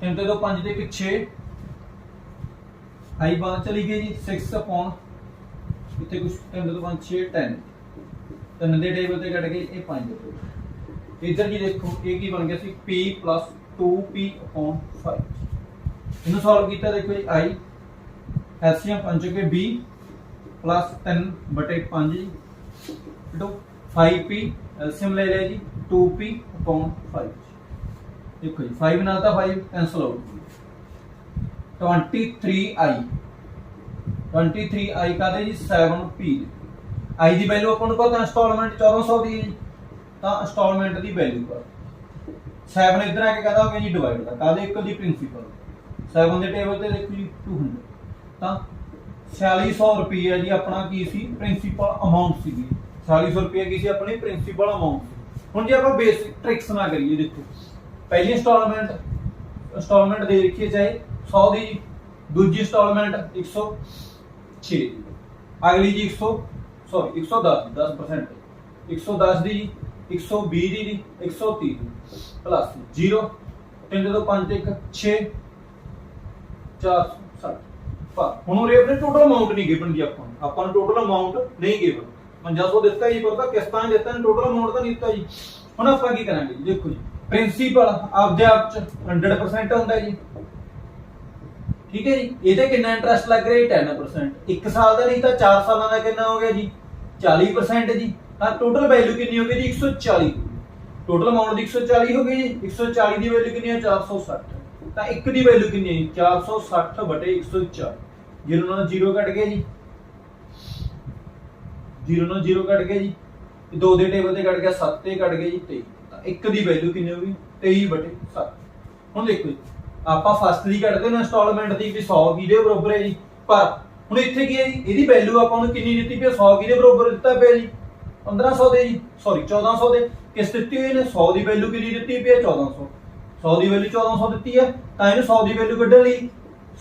3 ਤੇ 2 5 ਤੇ 6 आई बात चली गई जी 6 अपॉन इतने कुछ 3 2 5 6 10 3 ਦੇ ਟੇਬਲ ਤੇ ਕੱਢ ਕੇ ਇਹ 5 ਦੇ ਇੱਧਰ ਜੀ ਦੇਖੋ ਇਹ ਕੀ ਬਣ ਗਿਆ ਸੀ p 2p 5 ਇਹਨੂੰ ਸੋਲਵ ਕੀਤਾ ਦੇਖੋ ਜੀ i ਐਲਸੀਐਮ 5 ਕੇ b 3/5 ਜੀ ਟੂ 5p ਐਲਸੀਐਮ ਲੈ ਲਿਆ ਜੀ 2p 5 देखो जी 5 ਨਾਲ ਤਾਂ 5 ਕੈਨਸਲ ਆਊਟ 23i 23i ਕਾਦੇ ਜੀ 7p i ਦੀ ਵੈਲਿਊ ਆਪਾਂ ਨੂੰ ਪਤਾ ਇੰਸਟਾਲਮੈਂਟ 1400 ਦੀ ਹੈ ਜੀ ਤਾਂ ਇੰਸਟਾਲਮੈਂਟ ਦੀ ਵੈਲਿਊ ਪਰ 7 ਇਧਰ ਆ ਕੇ ਕਹਦਾ ਹੋ ਗਿਆ ਜੀ ਡਿਵਾਈਡ ਦਾ ਕਾਦੇ ਇੱਕ ਦੀ ਪ੍ਰਿੰਸੀਪਲ 7 ਦੇ ਟੇਬਲ ਤੇ ਦੇਖੋ ਜੀ 200 ਤਾਂ 4600 ਰੁਪਏ ਜੀ ਆਪਣਾ ਕੀ ਸੀ ਪ੍ਰਿੰਸੀਪਲ ਅਮਾਉਂਟ ਸੀਗੀ 4600 ਰੁਪਏ ਕੀ ਸੀ ਆਪਣੀ ਪ੍ਰਿੰਸੀਪਲ ਅਮਾਉਂਟ ਹੁਣ ਜੇ ਆਪਾਂ ਬੇਸਿਕ ਟ੍ਰਿਕਸ ਨਾ ਕਰੀਏ ਦੇਖੋ पहली इंस्टॉलमेंट दे रखी है चाहे 100 दी दूजी इंस्टॉलमेंट 106 अगली जी 110 10% 110 दी 120 दी 130 प्लस 0 3 2 5 1 6 460 ਹੁਣ ਉਹ ਰੇਟ ਨੇ ਟੋਟਲ ਅਮਾਉਂਟ ਨਹੀਂ ਗਿਵਨ ਜੀ ਆਪਾਂ ਨੂੰ ਟੋਟਲ ਅਮਾਉਂਟ ਨਹੀਂ ਗਿਵਨ 5500 ਦਿੱਤਾ ਜੀ ਪਰ ਤਾਂ ਕਿਸ਼ਤਾਂ ਦਿੱਤਾ ਨੇ ਟੋਟਲ ਅਮਾਉਂਟ ਤਾਂ ਨਹੀਂ ਦਿੱਤਾ ਜੀ ਹੁਣ ਆਪਾਂ ਕੀ ਕਰਾਂਗੇ ਜੀ ਦੇਖੋ ਜੀ ਪ੍ਰਿੰਸੀਪਲ ਆਪਦੇ ਆਪ ਚ 100% ਹੁੰਦਾ ਜੀ ਠੀਕ ਹੈ ਜੀ ਇਹਦੇ ਕਿੰਨਾ ਇੰਟਰਸਟ ਲੱਗ ਰਿਹਾ 10% 1 ਸਾਲ ਦਾ ਨਹੀਂ ਤਾਂ 4 ਸਾਲਾਂ ਦਾ ਕਿੰਨਾ ਹੋ ਗਿਆ ਜੀ 40% ਜੀ ਤਾਂ ਟੋਟਲ ਵੈਲਿਊ ਕਿੰਨੀ ਹੋ ਗਈ ਜੀ 140 ਟੋਟਲ ਅਮਾਉਂਟ ਦੀ 140 ਹੋ ਗਈ ਜੀ 140 ਦੀ ਵੈਲਿਊ ਕਿੰਨੀ ਹੈ 460 ਤਾਂ ਇੱਕ ਦੀ ਵੈਲਿਊ ਕਿੰਨੀ ਹੈ 460/140 0 ਨਾਲ 0 ਕੱਟ ਗਿਆ ਜੀ 0 ਨਾਲ 0 ਕੱਟ ਗਿਆ ਜੀ 2 ਦੇ ਟੇਬਲ ਤੇ ਕੱਟ ਗਿਆ 7 ਤੇ ਕੱਟ ਗਿਆ ਜੀ 23 ਇੱਕ ਦੀ ਵੈਲਿਊ ਕਿੰਨੀ ਹੋ ਗਈ 23/7 ਹੁਣ ਦੇਖੋ ਜੀ ਆਪਾਂ ਫਸਟ ਦੀ ਕੱਢਦੇ ਨਾ ਇੰਸਟਾਲਮੈਂਟ ਦੀ ਵੀ 100 ਕਿਹਦੇ ਬਰਾਬਰ ਹੈ ਜੀ ਪਰ ਹੁਣ ਇੱਥੇ ਕੀ ਹੈ ਜੀ ਇਹਦੀ ਵੈਲਿਊ ਆਪਾਂ ਨੂੰ ਕਿੰਨੀ ਦਿੱਤੀ ਪਈ 100 ਕਿਹਦੇ ਬਰਾਬਰ ਦਿੱਤਾ ਪਿਆ ਜੀ 1500 ਦੇ ਜੀ ਸੌਰੀ 1400 ਦੇ ਕਿਸ ਦਿੱਤੀ ਹੋਈ ਨੇ 100 ਦੀ ਵੈਲਿਊ ਕਿੰਨੀ ਦਿੱਤੀ ਪਈ ਹੈ 1400 100 ਦੀ ਵੈਲਿਊ 1400 ਦਿੱਤੀ ਹੈ ਤਾਂ ਇਹਨੂੰ 100 ਦੀ ਵੈਲਿਊ ਕੱਢਣ ਲਈ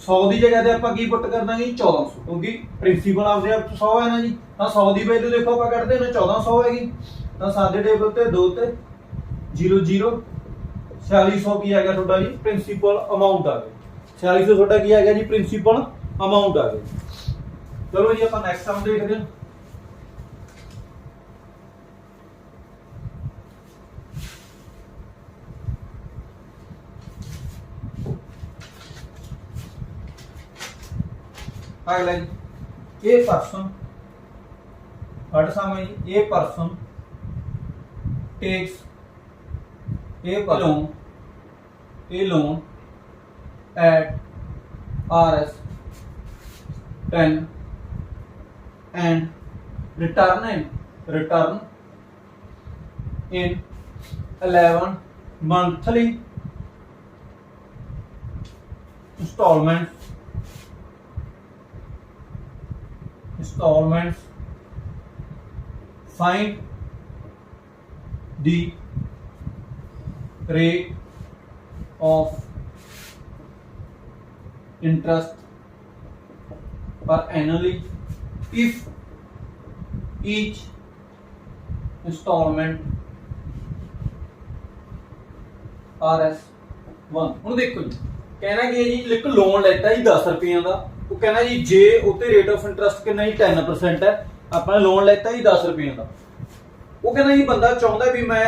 100 ਦੀ ਜਗ੍ਹਾ ਤੇ ਆਪਾਂ ਕੀ ਪੁੱਟ ਕਰ ਦਾਂਗੇ 1400 ਕਿਉਂਕਿ ਪ੍ਰਿੰਸੀਪਲ ਆਪਦੇ ਆਪ 100 ਹੈ ਨਾ ਜੀ ਤਾਂ 100 ਦੀ ਵੈਲਿਊ ਦੇਖੋ ਆਪਾਂ ਕੱਢਦੇ ਨੇ 1400 ਹੈਗੀ ਤਾਂ ਸਾਡੇ ਟੇਬਲ ਤੇ 2 ਤੇ 0 0 4600 ਕੀ ਆ ਗਿਆ ਤੁਹਾਡਾ ਜੀ ਪ੍ਰਿੰਸੀਪਲ ਅਮਾਉਂਟ ਆ ਗਿਆ 4600 ਤੁਹਾਡਾ ਕੀ ਆ ਗਿਆ ਜੀ ਪ੍ਰਿੰਸੀਪਲ ਅਮਾਉਂਟ ਆ ਗਿਆ ਚਲੋ ਜੀ ਆਪਾਂ ਨੈਕਸਟ ਸਮ ਦੇਖਦੇ ਹਾਂ अगला जी ए पर्सन थर्ड सम है जी a person takes a loan at RS 10 and return in 11 monthly installments find the rate of interest per annually if each installment RS1 ਹੁਣ ਦੇਖੋ ਜੀ ਕਹਿਣਾ ਕੀ ਹੈ ਜੀ ਇੱਕ ਲੋਨ ਲੈਤਾ ਜੀ 10 ਰੁਪਈਆਂ ਦਾ ਉਹ ਕਹਿੰਦਾ ਜੀ ਜੇ ਉੱਤੇ ਰੇਟ ਆਫ ਇੰਟਰਸਟ ਕਿੰਨਾ ਜੀ 10% ਹੈ ਆਪਾਂ ਲੋਨ ਲੈਤਾ ਜੀ 10 ਰੁਪਈਆਂ ਦਾ ਉਹ ਕਹਿੰਦਾ ਜੀ ਬੰਦਾ ਚਾਹੁੰਦਾ ਵੀ ਮੈਂ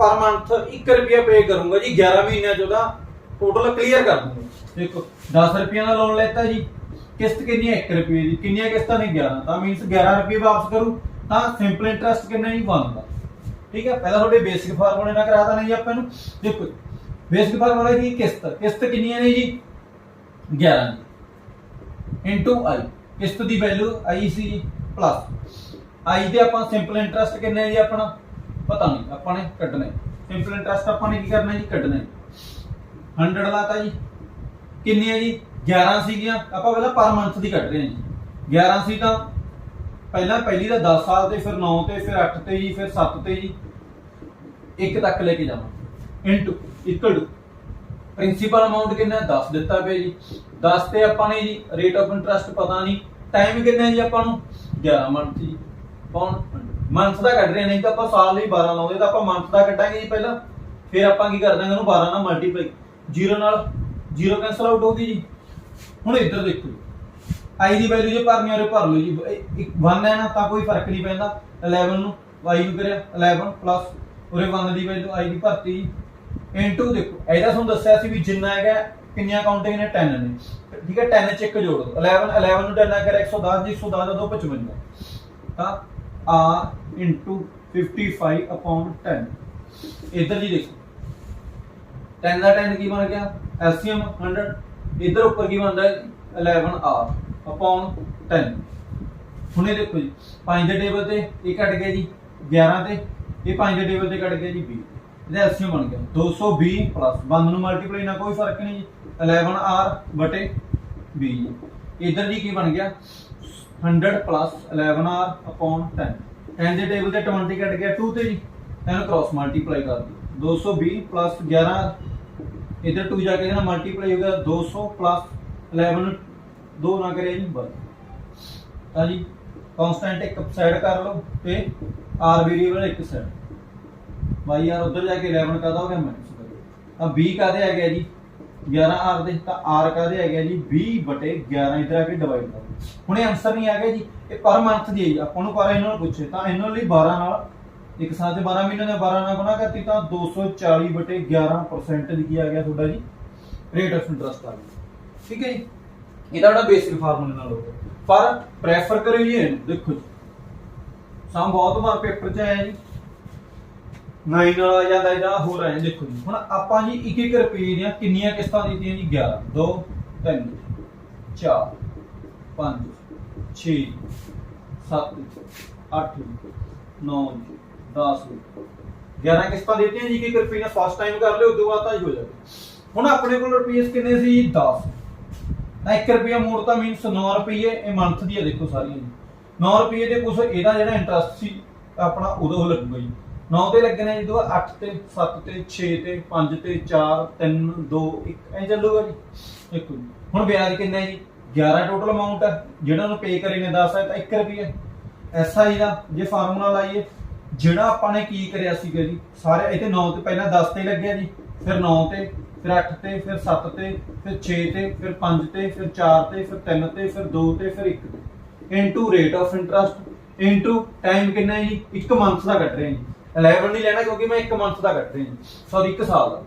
पर मंथ 1 रुपया पे करूंगा जी 11 महीने चौदा टोटल क्लियर कर दूंगा देखो 10 रुपये का लोन लेता जी किस्त कितनी है 1 रुपये की कितनी किस्तां ने 11 तो मीनस 11 रुपये वापस करूं तो सिंपल इंटरस्ट कितना जी 1 का ठीक है पहला थोड़े बेसिक फार्मूले ना कराता नहीं आपको देखो बेसिक फार्मूला की किस्त कितनी है जी 11 इनटू आई किस्त की वैल्यू आई सी प्लस आई ते आपां सिंपल इंटरस्ट कितना है जी अपना पता नहीं अपने कटना सिंपल इंटरस्ट अपने की करना जी कटना 100 लाता जी किन्नी है जी 11 सीगियां ਆਪਾਂ ਪਹਿਲਾਂ पर मंथ ਦੀ ਕੱਢ ਰਹੇ ਹਾਂ ਜੀ 11 ਸੀ ਤਾਂ ਪਹਿਲਾਂ ਪਹਿਲੀ ਦਾ 10 ਸਾਲ ਤੇ ਫਿਰ 9 ਤੇ ਫਿਰ 8 ਤੇ ਜੀ ਫਿਰ 7 ਤੇ ਜੀ 1 ਤੱਕ ਲੈ ਕੇ ਜਾਵਾਂ into equal to principal amount ਕਿੰਨਾ 10 ਦਿੱਤਾ ਪਿਆ ਜੀ 10 ਤੇ ਆਪਾਂ ਨੇ ਜੀ ਰੇਟ ਆਫ ਇੰਟਰਸਟ ਪਤਾ ਨਹੀਂ ਟਾਈਮ ਕਿੰਨਾ ਜੀ ਆਪਾਂ ਨੂੰ 11 ਮੰਥ ਜੀ ਕੌਣ ਮੰਥ ਦਾ ਕੱਢ ਰਹੇ ਨਹੀਂ ਤਾਂ ਆਪਾਂ ਸਾਲ ਲਈ 12 ਲਾਉਂਦੇ ਤਾਂ ਆਪਾਂ ਮੰਥ ਦਾ ਕੱਢਾਂਗੇ ਜੀ ਪਹਿਲਾਂ ਫਿਰ ਆਪਾਂ ਕੀ ਕਰ ਦਾਂਗੇ ਉਹਨੂੰ 12 ਨਾਲ ਮਲਟੀਪਲਾਈ 0 ਨਾਲ 0 ਕੈਨਸਲ ਆਊਟ ਹੋ ਗਈ ਜੀ ਹੁਣ ਇੱਧਰ ਦੇਖੋ आई ਦੀ ਵੈਲਿਊ ਜੇ ਭਰਨੀ ਹੋਵੇ ਭਰ ਲਓ ਜੀ 1 ਹੈ ਨਾ ਤਾਂ ਕੋਈ ਫਰਕ ਨਹੀਂ ਪੈਂਦਾ 11 ਨੂੰ y ਨੂੰ ਕਰਿਆ 11 ਪਲੱਸ ਉਰੇ 1 ਦੀ ਵੈਲਿਊ i ਦੀ ਭਰਤੀ ਇਨਟੂ ਦੇਖੋ ਇਹਦਾ ਤੁਹਾਨੂੰ ਦੱਸਿਆ ਸੀ ਵੀ ਜਿੰਨਾ ਹੈਗਾ ਕਿੰਨੀਆਂ ਕਾਊਂਟਿੰਗ ਨੇ 10 ਨੇ ਠੀਕ ਹੈ 10 ਚ ਇੱਕ ਜੋੜ ਦੋ 11 ਨੂੰ 10 ਕਰਿਆ 110 ਜੀ 110 ਦਾ 2 55 ਤਾਂ r into 55 upon 10 इधर जी देखो 10 का 10 की बन गया एलसीएम 100 इधर ऊपर की बनता है 11r अपॉन 10 हुणे देखो जी 5 ਦੇ ਟੇਬਲ ਤੇ ਇਹ ਕੱਟ ਗਿਆ ਜੀ 11 ਤੇ ਇਹ 5 ਦੇ ਟੇਬਲ ਤੇ ਕੱਟ ਗਿਆ ਜੀ 20 ਇਹਦਾ ਐਲਸੀਐਮ ਬਣ ਗਿਆ 220 ਪਲੱਸ 1 ਨੂੰ ਮਲਟੀਪਲਾਈ ਨਾਲ ਕੋਈ ਫਰਕ ਨਹੀਂ ਜੀ 11r ਬਟੇ 20 ਇਧਰ ਜੀ ਕੀ ਬਣ ਗਿਆ 100 प्लस 11r अपॉन 10 10 ਦੇ ਟੇਬਲ ਤੇ 20 ਕੱਟ ਗਿਆ 2 ਤੇ ਜੀ ਇਹਨੂੰ ਕ੍ਰਾਸ ਮਲਟੀਪਲਾਈ ਕਰ ਦਿਓ 220 प्लस 11 इधर 2 जाके ना मल्टीप्लाई हो गया 200 प्लस 11 2 ना करे जी बस हाँ जी कांस्टेंट एक साइड कर लो ते r वेरिएबल एक साइड भाई यार उधर जाके 11 का हो गया माइनस करो अब b का दे आ गया जी 11r ਦੇ ਤਾਂ r का दे आ गया जी 20/11 इधर आके डिवाइड कर ਹੁਣੇ ਆਨਸਰ ਨਹੀਂ ਆ ਗਿਆ ਜੀ ਇਹ ਪਰ ਮੰਥ ਦੀ ਹੈ ਜੀ ਆਪਾਂ ਨੂੰ ਪਰ ਇਹਨਾਂ ਨੂੰ ਪੁੱਛੇ ਤਾਂ ਇਹਨਾਂ ਲਈ 12 ਨਾਲ ਇੱਕ ਸਾਲ ਤੇ 12 ਮਹੀਨੇ ਦਾ 12 ਨਾਲ ਗੁਣਾ ਕਰਤੀ ਤਾਂ 240/11% ਲਿਖੀ ਆ ਗਿਆ ਤੁਹਾਡਾ ਜੀ ਰੇਟ ਆਫ ਇੰਟਰਸਟ ਆ ਗਿਆ ਠੀਕ ਹੈ ਜੀ ਇਹਦਾ ਜਿਹੜਾ ਬੇਸਿਕ ਫਾਰਮੂਲੇ ਨਾਲ ਹੋਊਗਾ ਪਰ ਪ੍ਰੈਫਰ ਕਰਿਓ ਜੀ ਇਹਨੂੰ ਦੇਖੋ ਜੀ ਸਮ ਬਹੁਤ ਵਾਰ ਪੇਪਰ 'ਚ ਆਇਆ ਜੀ 9 ਨਾਲ ਆ ਜਾਂਦਾ ਜਾਂ ਹੋਰ ਆਇਆ ਦੇਖੋ ਜੀ ਹੁਣ ਆਪਾਂ ਜੀ 1-1 ਰੁਪਏ ਦੀਆਂ ਕਿੰਨੀਆਂ ਕਿਸ਼ਤਾਂ ਦਿੱਤੀਆਂ ਜੀ 11 2 3 4 5 6 7 8 9 10 11 ਕਿਸ਼ਤਾਂ ਦਿੱਤੀਆਂ ਜੀ 1 ਰੁਪਏ ਨਾਲ ਫਸਟ ਟਾਈਮ ਕਰ ਲਿਓ ਉਦੋਂ ਬਾਅਦ ਤਾਂ ਹੀ ਹੋ ਜਾਵੇ ਹੁਣ ਆਪਣੇ ਕੋਲ ਰੁਪਏ ਕਿੰਨੇ ਸੀ 10 ਤਾਂ 1 ਰੁਪਿਆ ਮੋੜ ਤਾਂ ਮੀਨਸ 9 ਰੁਪਏ ਇਹ ਮੰਥ ਦੀ ਹੈ ਦੇਖੋ ਸਾਰੀਆਂ ਜੀ 9 ਰੁਪਏ ਦੇ ਕੁਝ ਇਹਦਾ ਜਿਹੜਾ ਇੰਟਰਸਟ ਸੀ ਆਪਣਾ ਉਦੋਂ ਲੱਗੂਗਾ ਜੀ 9 ਤੇ ਲੱਗਣੇ ਜਦੋਂ 8 ਤੇ 7 ਤੇ 6 ਤੇ 5 ਤੇ 4 3 2 1 ਐ ਚੱਲੂਗਾ ਜੀ ਦੇਖੋ ਜੀ ਹੁਣ ਵਿਆਜ ਕਿੰਨਾ ਜੀ 11 ਟੋਟਲ ਅਮਾਉਂਟ ਹੈ ਜਿਹੜਾ ਨੂੰ ਪੇ ਕਰੇ ਨੇ 10 ਹੈ ਤਾਂ 1 ਰੁਪਏ ਐਸਆਈ ਦਾ ਜੇ ਫਾਰਮੂਲਾ ਲਾਈਏ ਜਿਹੜਾ ਆਪਾਂ ਨੇ ਕੀ ਕਰਿਆ ਸੀਗਾ ਜੀ ਸਾਰੇ ਇੱਥੇ 9 ਤੇ ਪਹਿਲਾਂ 10 ਤੇ ਲੱਗਿਆ ਜੀ ਫਿਰ 9 ਤੇ ਫਿਰ 8 ਤੇ ਫਿਰ 7 ਤੇ ਫਿਰ 6 ਤੇ ਫਿਰ 5 ਤੇ ਫਿਰ 4 ਤੇ ਫਿਰ 3 ਤੇ ਫਿਰ 2 ਤੇ ਫਿਰ 1 ਤੇ into rate of interest into time ਕਿੰਨਾ ਹੈ ਜੀ 1 ਮੰਥ ਦਾ ਕੱਟ ਰਹੇ ਹਾਂ 11 ਨਹੀਂ ਲੈਣਾ ਕਿਉਂਕਿ ਮੈਂ 1 ਮੰਥ ਦਾ ਕੱਟ ਰਿਹਾ ਜੀ ਸੌਰੀ 1 ਸਾਲ ਦਾ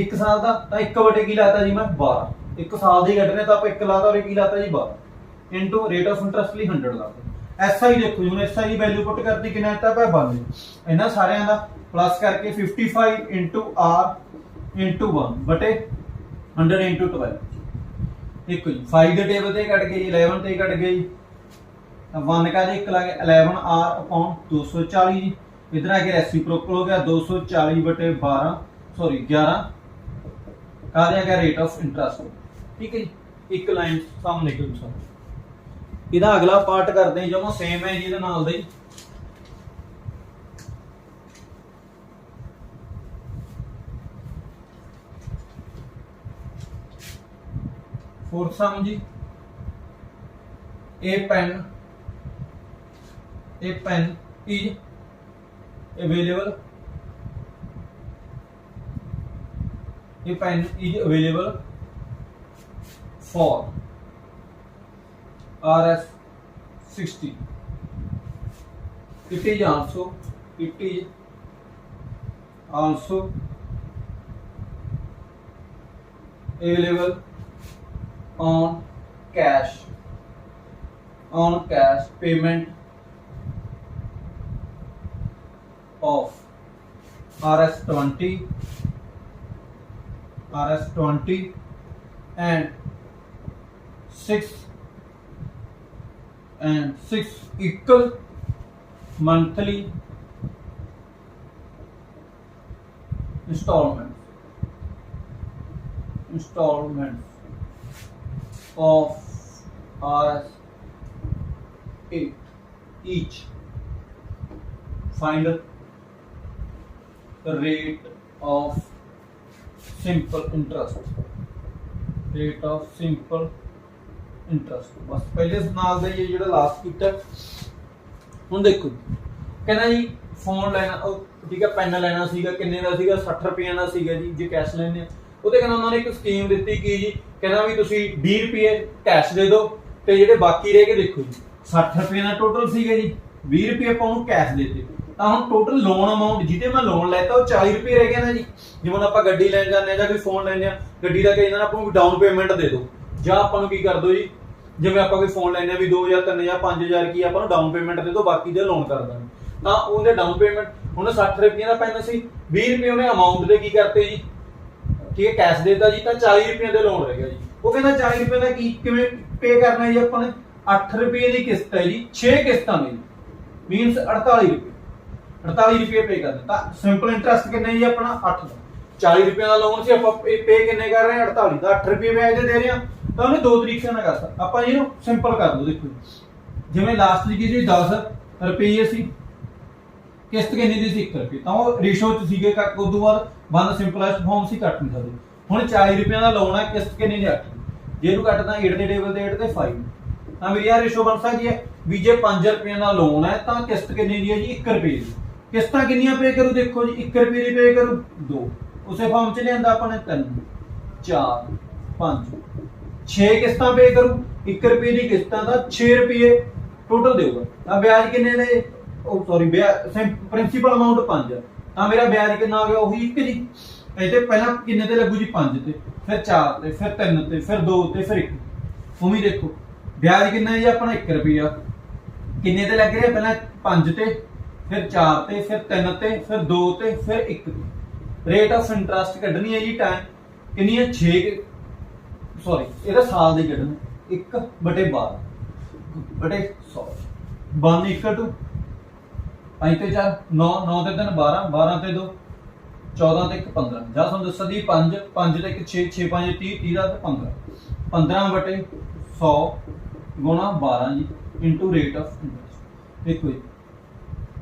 1 ਸਾਲ ਦਾ ਤਾਂ 1 ਵਟੇ ਕੀ ਲਾਤਾ ਜੀ ਮੈਂ 12 1 ਸਾਲ ਦੀ ਕੱਢ ਰਹੇ ਤਾਂ ਆਪਾਂ 1 ਲਾਤਾ ਔਰ ਕੀ ਲਾਤਾ ਜੀ 12 ਇਨਟੂ ਰੇਟ ਆਫ ਇੰਟਰਸਟ ਲਈ 100 ਲਾਤਾ ਐਸਆਈ ਦੇਖੋ ਜੀ ਹੁਣ ਐਸਆਈ ਦੀ ਵੈਲਿਊ ਪੁੱਟ ਕਰਤੀ ਕਿੰਨਾ ਦਿੱਤਾ ਪਿਆ 92 ਇਹਨਾਂ ਸਾਰਿਆਂ ਦਾ ਪਲੱਸ ਕਰਕੇ 55 ਇਨਟੂ r ਇਨਟੂ 1 ਬਟੇ 100 ਇਨਟੂ 12 ਦੇਖੋ ਜੀ 5 ਦੇ ਟੇਬਲ ਤੇ ਕੱਟ ਗਏ ਜੀ 11 ਤੇ ਕੱਟ ਗਏ ਜੀ ਤਾਂ 1 का 1 ला गया 11r अपॉन 240 जी इधर आके रेसिप्रोकल हो गया 240/12 सॉरी 11 का दिया गया रेट ऑफ इंटरेस्ट ठीक है जी एक लाइन सामने के अनुसार ਇਹਦਾ ਅਗਲਾ ਪਾਰਟ ਕਰਦੇ ਹਾਂ ਜਮਾ ਸੇਮ ਹੈ ਜੀ ਇਹਦੇ ਨਾਲ ਦਾ ਹੀ फोर्थ सम जी a pen is available for RS 60 it is also available on cash payment of RS20 and 6 equal monthly installments of RS8 each. Find the rate of simple interest. बस पहले नाल दा ये जेड़ा लास्ट कीता हुण देखो कहना जी फोन लेना ठीक है पेन लेना सीगा किन्ने दा सीगा 60 रुपए दा सीगा जी जे कैश लेने ਉਹਦੇ ਕਹਿੰਦਾ ਉਹਨਾਂ ਨੇ ਇੱਕ ਸਕੀਮ ਦਿੱਤੀ ਕਿ ਜੀ ਕਹਿੰਦਾ ਵੀ ਤੁਸੀਂ 20 ਰੁਪਏ ਕੈਸ਼ ਦੇ ਦਿਓ ਤੇ ਜਿਹੜੇ ਬਾਕੀ ਰਹਿ ਗਏ ਦੇਖੋ ਜੀ 60 ਰੁਪਏ ਦਾ ਟੋਟਲ ਸੀਗਾ ਜੀ, 20 ਰੁਪਏ ਆਪਾਂ ਉਹਨੂੰ ਕੈਸ਼ ਦੇਤੇ। ਤਾਂ ਹੁਣ ਟੋਟਲ ਲੋਨ ਅਮਾਉਂਟ ਜਿਹਦੇ ਮੈਂ ਲੋਨ ਲੈਤਾ ਉਹ 40 ਰੁਪਏ ਰਹਿ ਗਿਆ ਨਾ ਜੀ। ਜਿਵੇਂ ਆਪਾਂ ਗੱਡੀ ਲੈਣ ਜਾਂਦੇ ਆ ਜਾਂ ਕੋਈ ਫੋਨ ਲੈਂਦੇ ਆ, ਗੱਡੀ ਦਾ ਕਹਿੰਦੇ ਆਪਾਂ ਨੂੰ ਡਾਊਨ ਪੇਮੈਂਟ ਦੇ ਦਿਓ, ਜਾਂ ਆਪਾਂ ਨੂੰ ਕੀ ਕਰ ਦਿਓ ਜੀ, ਜਿਵੇਂ ਆਪਾਂ ਕੋਈ ਫੋਨ ਲੈਂਦੇ ਆ ਵੀ 2000 3000 5000 ਕੀ ਆਪਾਂ ਨੂੰ ਡਾਊਨ ਪੇਮੈਂਟ ਦੇ ਦਿਓ, ਬਾਕੀ ਦੇ ਲੋਨ ਕਰ ਦਾਂਗੇ। ਤਾਂ ਉਹਦੇ ਡਾਊਨ ਪੇਮੈਂਟ ਉਹਨੇ 60 ਰੁਪਏ ਦਾ ਪੈਣਾ ਸੀ, 20 ਰੁਪਏ ਉਹਨੇ ਅਮਾਉਂਟ ਦੇ ਕੀ ਕਰਤੇ ਜੀ, ਠੀਕ ਹੈ ਕੈਸ਼ ਦੇਤਾ ਜੀ, ਤਾਂ 40 ਰੁਪਏ ਦੇ ਲੋਨ ਰਹਿ ਗਿਆ ਜੀ। ਉਹ ਕਹਿੰਦਾ 40 ਰੁਪਏ ਦਾ ਕੀ ਕਿਵੇਂ ਪੇ ਕਰਨਾ ਜੀ ਆਪਾਂ ਨੇ, 8 ਰੁਪਏ ਦੀ ਕਿਸ਼ਤ ਹੈ ਜੀ, 6 ਕਿਸ਼ਤਾਂ ਨੇ, ਮੀਨਸ 48 ਰੁਪਏ 48 ਰੁਪਏ ਪੇ ਕਰਨੇ। ਤਾਂ ਸਿੰਪਲ ਇੰਟਰਸਟ ਕਿੰਨਾ ਜੀ ਆਪਣਾ 8 ਦਾ, 40 ਰੁਪਏ ਦਾ ਲੋਨ ਸੀ, ਆਪਾਂ ਪੇ ਕਿੰਨੇ ਕਰ ਰਹੇ ਹਾਂ 48 ਦਾ, 8 ਰੁਪਏ ਵਿਆਜ ਦੇ ਰਹੇ ਹਾਂ। ਤਾਂ ਉਹਨੇ ਦੋ ਤਰੀਕਿਆਂ ਨਾਲ ਕਰਤਾ, ਆਪਾਂ ਇਹਨੂੰ ਸਿੰਪਲ ਕਰ ਦੋ। ਦੇਖੋ ਜਿਵੇਂ ਲਾਸਟ ਦੀ ਕੀ 10 ਰੁਪਏ ਸੀ, ਕਿਸ਼ਤ ਕਿੰਨੀ ਦੀ ਸੀ 1 ਰੁਪਏ, ਤਾਂ ਉਹ ਰੇਸ਼ੋ ਚ ਸੀਗੇ, ਉਸ ਤੋਂ ਬਾਅਦ ਬੰਦ ਸਿੰਪਲੈਸਟ ਫਾਰਮ ਸੀ, ਕੱਟ ਨਹੀਂ ਸਕਦੇ। ਹੁਣ 40 ਰੁਪਏ ਦਾ ਲੋਨ ਹੈ, ਕਿਸ਼ਤ ਕਿੰਨੀ ਦੀ 8, ਜੇ ਇਹਨੂੰ ਕੱਟਦਾ 8 ਦੇ ਟੇਬਲ ਤੇ 8 ਤੇ 5, ਤਾਂ ਮੇਰੀ ਆ ਰੇਸ਼ੋ ਬਣ ਸਕਦੀ ਹੈ ਵੀ ਜੇ 5 ਰੁਪਏ ਦਾ ਲੋਨ ਹੈ ਤਾਂ ਕਿਸ਼ਤ ਕਿੰਨੀ ਦੀ ਹੈ ਜੀ 1 ਰੁਪਏ ਦੀ। ਕਿਸ਼ਤਾਂ ਕਿੰਨੀਆਂ ਪੇ ਕਰੂ ਦੇਖੋ ਜੀ, 1 ਰੁਪਏ ਦੀ ਪੇ ਕਰੂ 2, ਉਸੇ ਫਾਰਮ ਚ ਲਿਆਂਦਾ ਆਪਾਂ ਨੇ 3 4 5 6 ਕਿਸ਼ਤਾਂ ਪੇ ਕਰੂ, 1 ਰੁਪਏ ਦੀ ਕਿਸ਼ਤਾਂ ਦਾ 6 ਰੁਪਏ ਟੋਟਲ ਦੇਊਗਾ। ਤਾਂ ਵਿਆਜ ਕਿੰਨੇ ਦੇ, ਉਹ ਸੌਰੀ ਪ੍ਰਿੰਸੀਪਲ ਅਮਾਉਂਟ 5 ਹੈ, ਤਾਂ ਮੇਰਾ ਵਿਆਜ ਕਿੰਨਾ ਆ ਗਿਆ ਉਹੀ 1 ਜੀ। ਇਹਦੇ ਪਹਿਲਾਂ ਕਿੰਨੇ ਤੇ ਲੱਗੂ ਜੀ 5 ਤੇ, ਫਿਰ 4 ਤੇ, ਫਿਰ 3 ਤੇ, ਫਿਰ 2 ਤੇ, ਫਿਰ 1। ਉਵੇਂ ਦੇਖੋ ਵਿਆਜ ਕਿੰਨਾ ਹੈ ਜੀ ਆਪਣਾ 1 ਰੁਪਿਆ, ਕਿੰਨੇ ਤੇ ਲੱਗ ਰਿਹਾ ਪਹਿਲਾਂ 5 ਤੇ, ਫਿਰ 4 ਤੇ, ਫਿਰ 3 ਤੇ, ਫਿਰ 2 ਤੇ, ਫਿਰ 1 ਤੇ। ਰੇਟ ਆਫ ਇੰਟਰਸਟ ਕੱਢਣੀ ਹੈ ਜੀ ਟਾਈਮ ਕਿੰਨੀ ਹੈ 6 ਸੌਰੀ ਇਹਦਾ ਸਾਲ ਦੀ ਕੱਢਣੀ 1/12 ਬਟੇ 100 1 ਇਕੁਅਲ ਟੂ 5 ਤੇ 4 9 9 ਤੇ 3 12 12 ਤੇ 2 14 ਤੇ 1 15, ਜਾਂ ਤੁਹਾਨੂੰ ਦੱਸਾਂ ਦੀ 5 5 ਤੇ 1 6 6 5 30 30 ਦਾ 15 15/100 ਗੁਣਾ 12 ਜੀ ਇਨਟੂ ਰੇਟ ਆਫ ਇੰਟਰਸਟ। ਦੇਖੋ ਜੀ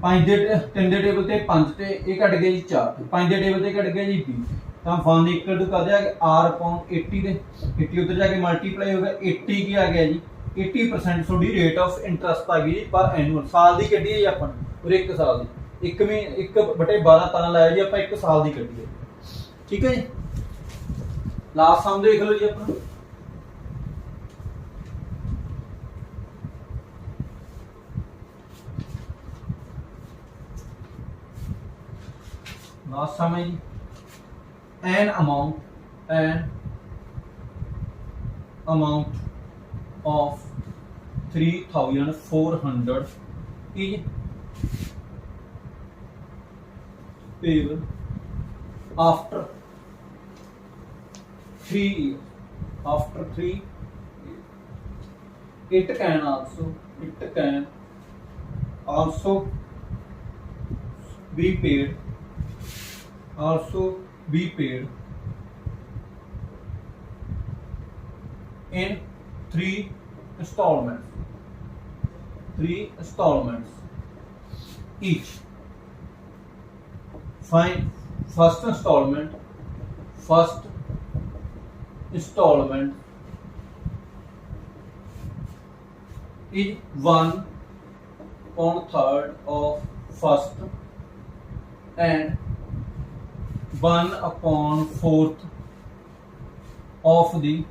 5 ਦੇ 3 ਦੇ ਟੇਬਲ ਤੇ 5 ਤੇ ਇਹ ਕੱਟ ਗਿਆ ਜੀ 4, 5 ਦੇ ਟੇਬਲ ਤੇ ਕੱਟ ਗਿਆ ਜੀ 20, ਤਾਂ 1 ਇਕੁਅਲ ਟੂ ਕਰ ਦਿਆ r/80 ਦੇ 80 ਉੱਧਰ ਜਾ ਕੇ ਮਲਟੀਪਲਾਈ ਹੋ ਗਿਆ 80 ਕੀ ਆ ਗਿਆ ਜੀ 80% ਤੁਹਾਡੀ ਰੇਟ ਆਫ ਇੰਟਰਸਟ ਆ ਗਈ ਜੀ ਪਰ ਐਨੂਅਲ, ਸਾਲ ਦੀ ਕੱਢੀ ਹੈ ਜੀ ਆਪਾਂ ਔਰ 1 ਸਾਲ ਦੀ 1/12 ਤਾਂ ਲਾਇਆ ਜੀ ਆਪਾਂ 1 ਸਾਲ ਦੀ ਕੱਢੀ ਹੈ। ਠੀਕ ਹੈ ਜੀ, ਲਾਸਟ ਸਮ ਦੇਖ ਲਓ ਜੀ ਆਪਣਾ। लास्ट सम है जी an amount of 3,400 is payable after 3 years. After 3 years, it can also be paid in 3 installments each. Find first installment is 1/3 of first and 1/4 of the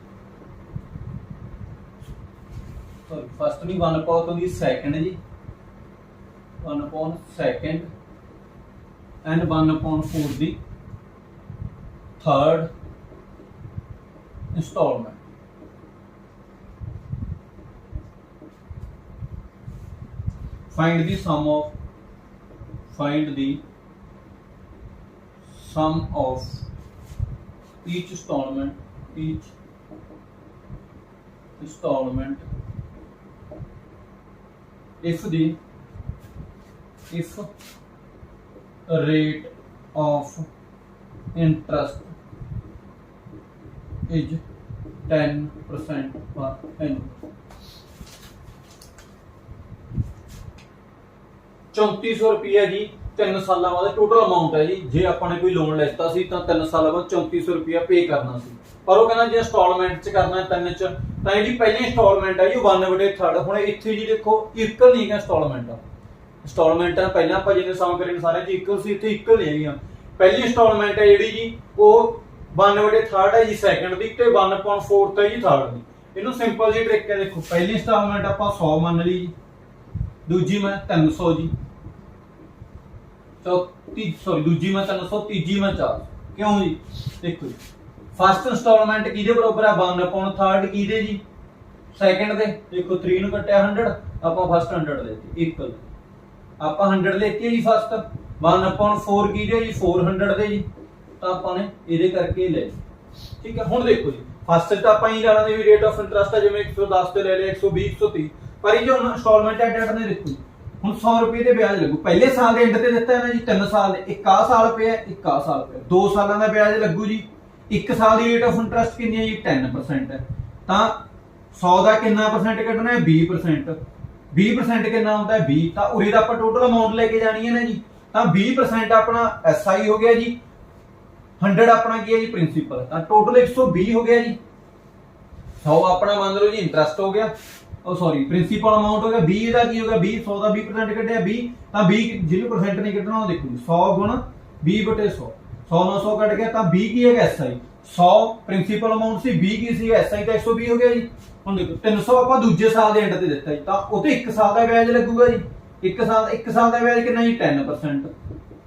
first नहीं 1/4 of the second ji 1/2 and 1/4 the third installment. Find the sum of each installment if rate of interest is 10% per annum. 3400 रुपया जी 3 ਸਾਲਾਂ ਬਾਅਦ total amount ਹੈ ਜੀ। ਜੇ ਆਪਾਂ ਨੇ ਕੋਈ ਲੋਨ ਲੈਤਾ ਸੀ ਤਾਂ 3 ਸਾਲਾਂ ਬਾਅਦ 3400 ਰੁਪਇਆ ਪੇ ਕਰਨਾ ਸੀ, ਪਰ ਉਹ ਕਹਿੰਦਾ ਜੇ ਇੰਸਟਾਲਮੈਂਟ ਚ ਕਰਨਾ ਹੈ 3 ਚ, ਤਾਂ ਜਿਹੜੀ ਪਹਿਲੀ ਇੰਸਟਾਲਮੈਂਟ ਹੈ ਜੀ 1/3। ਹੁਣ ਇੱਥੇ ਜੀ ਦੇਖੋ ਇਕੁਅਲ ਨਹੀਂ ਹੈ ਇੰਸਟਾਲਮੈਂਟਾਂ ਪਹਿਲਾਂ ਆਪਾਂ ਜਿਹਨੇ ਸਮ ਕਰੇ ਸਾਰੇ ਜੀ ਇਕੁਅਲ ਸੀ, ਇੱਥੇ ਇਕੁਅਲ ਨਹੀਂ ਹੈਗੀਆਂ। ਪਹਿਲੀ ਇੰਸਟਾਲਮੈਂਟ ਹੈ ਜਿਹੜੀ ਜੀ ਉਹ 1/3 ਹੈ ਜੀ ਸੈਕੰਡ ਦੀ, ਤੇ 1/4 ਹੈ ਜੀ ਥਰਡ ਦੀ। ਇਹਨੂੰ ਸਿੰਪਲ ਜੀ ਟ੍ਰਿਕ ਹੈ, ਦੇਖੋ ਪਹਿਲੀ ਇੰਸਟਾਲਮੈਂਟ ਆਪਾਂ 100 ਮੰਨ ਲਈ ਜੀ, ਦੂਜੀ ਮੈਂ 300 ਜੀ, ਦੂਜੀ ਮੈਂ 300, ਤੀਜੀ ਮੈਂ 400। ਕਿਉਂ ਜੀ? ਦੇਖੋ ਜੀ ਫਸਟ ਇੰਸਟਾਲਮੈਂਟ ਕਿਹਦੇ ਬਰਾਬਰ ਹੈ 1/3 ਕਿਹਦੇ ਜੀ, ਸੈਕੰਡ ਦੇ। ਦੇਖੋ 3 ਨੂੰ ਕੱਟਿਆ 100, ਆਪਾਂ ਫਸਟ 100 ਲੈਤੀ, ਇਕੁਅਲ ਆਪਾਂ 100 ਲੈਤੀ ਜੀ ਫਸਟ, 1/4 ਕਿਹਦੇ ਜੀ 400 ਦੇ ਜੀ, ਤਾਂ ਆਪਾਂ ਨੇ ਇਹਦੇ ਕਰਕੇ ਲੈ ਲਈ। ਠੀਕ ਹੈ, ਹੁਣ ਦੇਖੋ ਜੀ ਫਸਟ ਤਾਂ ਆਪਾਂ ਹੀ ਲੈਣਾ ਵੀ ਰੇਟ ਆਫ ਇੰਟਰਸਟ ਹੈ, ਜਿਵੇਂ 110 ਤੇ ਲੈ ਲਿਆ, 120 130, ਪਰ ਇਹ ਜੋ ਇੰਸਟਾਲਮੈਂਟ ਐਟ ਨੇ ਦੇਖੋ ਜੀ ਹੁਣ 100 ਰੁਪਏ ਦੇ ਵਿਆਜ ਲੱਗੂ, ਪਹਿਲੇ ਸਾਲ ਦੇ ਐਂਡ ਤੇ ਦਿੱਤਾ ਹੈ ਨਾ ਜੀ 3 ਸਾਲ ਦੇ, ਇੱਕ ਆਹ ਸਾਲ ਪਿਆ, ਇੱਕ ਆਹ ਸਾਲ ਪਿਆ, 2 ਸਾਲਾਂ ਦਾ ਵਿਆਜ ਲੱਗੂ ਜੀ। 1 ਸਾਲ ਦੀ ਰੇਟ ਆਫ ਇੰਟਰਸਟ ਕਿੰਨੀ ਹੈ ਜੀ 10% ਹੈ, ਤਾਂ 100 ਦਾ ਕਿੰਨਾ percent ਕੱਢਣਾ ਹੈ 20%, 20% ਕਿੰਨਾ ਹੁੰਦਾ ਹੈ 20, ਤਾਂ ਉਰੇ ਦਾ ਆਪਾਂ ਟੋਟਲ ਅਮਾਉਂਟ ਲੈ ਕੇ ਜਾਣੀ ਹੈ ਨਾ ਜੀ, ਤਾਂ 20% ਆਪਣਾ SI ਹੋ ਗਿਆ ਜੀ, 100 ਆਪਣਾ ਕੀ ਹੈ ਜੀ ਪ੍ਰਿੰਸੀਪਲ, ਤਾਂ ਟੋਟਲ 120 ਹੋ ਗਿਆ ਜੀ। 100 ਆਪਣਾ ਮੰਨ ਲਓ ਜੀ ਇੰਟਰਸਟ ਹੋ ਗਿਆ, ਉਹ ਸੌਰੀ ਪ੍ਰਿੰਸੀਪਲ ਅਮਾਉਂਟ ਹੋ ਗਿਆ, 20 ਦਾ ਕੀ ਹੋ ਗਿਆ 20, 100 ਦਾ 20% ਕੱਢਿਆ 20, ਤਾਂ 20 ਜਿਹਨੂੰ percent ਨਹੀਂ ਕੱਢਣਾ ਉਹ ਦੇਖੋ 100 ਗੁਣਾ 20/100, 100 ਨਾਲ 100 ਕੱਟ ਗਿਆ, ਤਾਂ 20 ਕੀ ਹੈਗਾ SI, 100 ਪ੍ਰਿੰਸੀਪਲ ਅਮਾਉਂਟ ਸੀ, 20 ਕੀ ਸੀ SI, ਤਾਂ 120 ਹੋ ਗਿਆ ਜੀ। ਹੁਣ ਦੇਖੋ 300 ਆਪਾਂ ਦੂਜੇ ਸਾਲ ਦੇ ਐਂਡ ਤੇ ਦਿੱਤਾ ਜੀ, ਤਾਂ ਉਹ ਤੇ 1 ਸਾਲ ਦਾ ਵਿਆਜ ਲੱਗੂਗਾ ਜੀ, 1 ਸਾਲ ਦਾ ਵਿਆਜ ਕਿੰਨਾ ਜੀ 10%,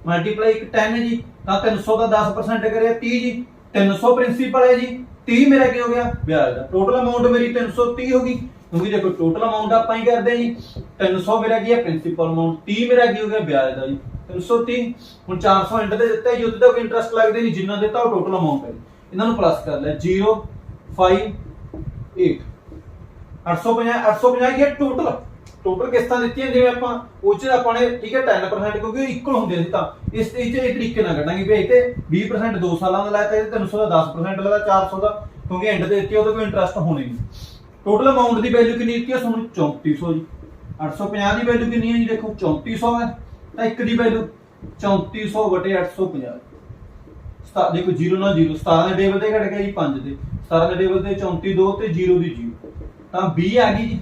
ਮਲਟੀਪਲਾਈ 10 ਹੈ ਜੀ, ਤਾਂ 300 ਦਾ 10% ਕਰਿਆ 30 ਜੀ, 300 ਪ੍ਰਿੰਸੀਪਲ ਹੈ ਜੀ, 30 ਮੇਰਾ ਕੀ ਹੋ ਗਿਆ ਵਿਆਜ ਦਾ, ਟੋਟਲ ਅਮਾਉਂਟ ਮੇਰੀ 330 ਹੋ ਗਈ, ਕਿਉਂਕਿ ਦੇਖੋ ਟੋਟਲ ਅਮਾਉਂਟ ਆਪਾਂ ਹੀ ਕਰਦੇ ਜੀ, 300 ਮੇਰਾ ਕੀ ਹੈ ਪ੍ਰਿੰਸੀਪਲ ਅਮਾਉਂਟ, 30 ਮੇਰਾ ਕੀ ਹੋ ਗਿਆ ਵਿਆਜ ਦਾ ਜੀ 330। ਹੁਣ 400 ਐਂਡ ਤੇ ਦਿੱਤਾ ਜੀ, ਉਹਦੇ ਤਾਂ ਕੋਈ ਇੰਟਰਸਟ ਲੱਗਦੇ ਨਹੀਂ, ਜਿੰਨਾ ਦਿੱਤਾ ਉਹ ਟੋਟਲ ਅਮਾਉਂਟ ਹੈ, ਇਹਨਾਂ ਨੂੰ ਪਲੱਸ ਕਰ ਲਿਆ 0 5 8 850 ਕੀ ਹੈ ਟੋਟਲ ਕਿਸ਼ਤਾਂ ਦਿੱਤੀਆਂ ਜਿਵੇਂ ਆਪਾਂ ਉਹ ਚ ਆਪਾਂ ਨੇ, ਠੀਕ ਹੈ 10% ਕਿਉਂਕਿ ਇਕੁਅਲ ਹੁੰਦੇ ਸੀ, ਤਾਂ ਇਸ ਤਰੀਕੇ ਨਾਲ ਕੱਢਾਂਗੇ ਵੀ ਇੱਥੇ 20% 2 ਸਾਲਾਂ ਦਾ ਲਾਇਆ, ਤੇ 300 ਦਾ 10% ਲਾਇਆ, 400 ਦਾ ਕਿਉਂਕਿ ਐਂਡ ਤੇ ਦਿੱਤੀ ਉਹਦਾ ਕੋਈ ਇੰਟਰਸਟ ਹੋਣੀ ਨਹੀਂ। ਟੋਟਲ ਅਮਾਉਂਟ ਦੀ ਵੈਲਿਊ ਕਿੰਨੀ ਦਿੱਤੀ ਹੈ ਤੁਹਾਨੂੰ 3400 ਜੀ, 850 ਦੀ ਵੈਲਿਊ ਕਿੰਨੀ ਹੈ ਜੀ ਦੇਖੋ 3400 ਹੈ, ਤਾਂ ਇੱਕ ਦੀ ਵੈਲਿਊ 3400/850, ਦੇਖੋ 0 ਨਾਲ 0, 17 ਦੇ ਟੇਬਲ ਤੇ ਘਟ ਗਿਆ ਜੀ 5 ਤੇ, 17 ਦੇ ਟੇਬਲ ਤੇ 34 2 ਤੇ 0 ਦੀ 0, ਤਾਂ 20 ਆ ਗਈ ਜੀ।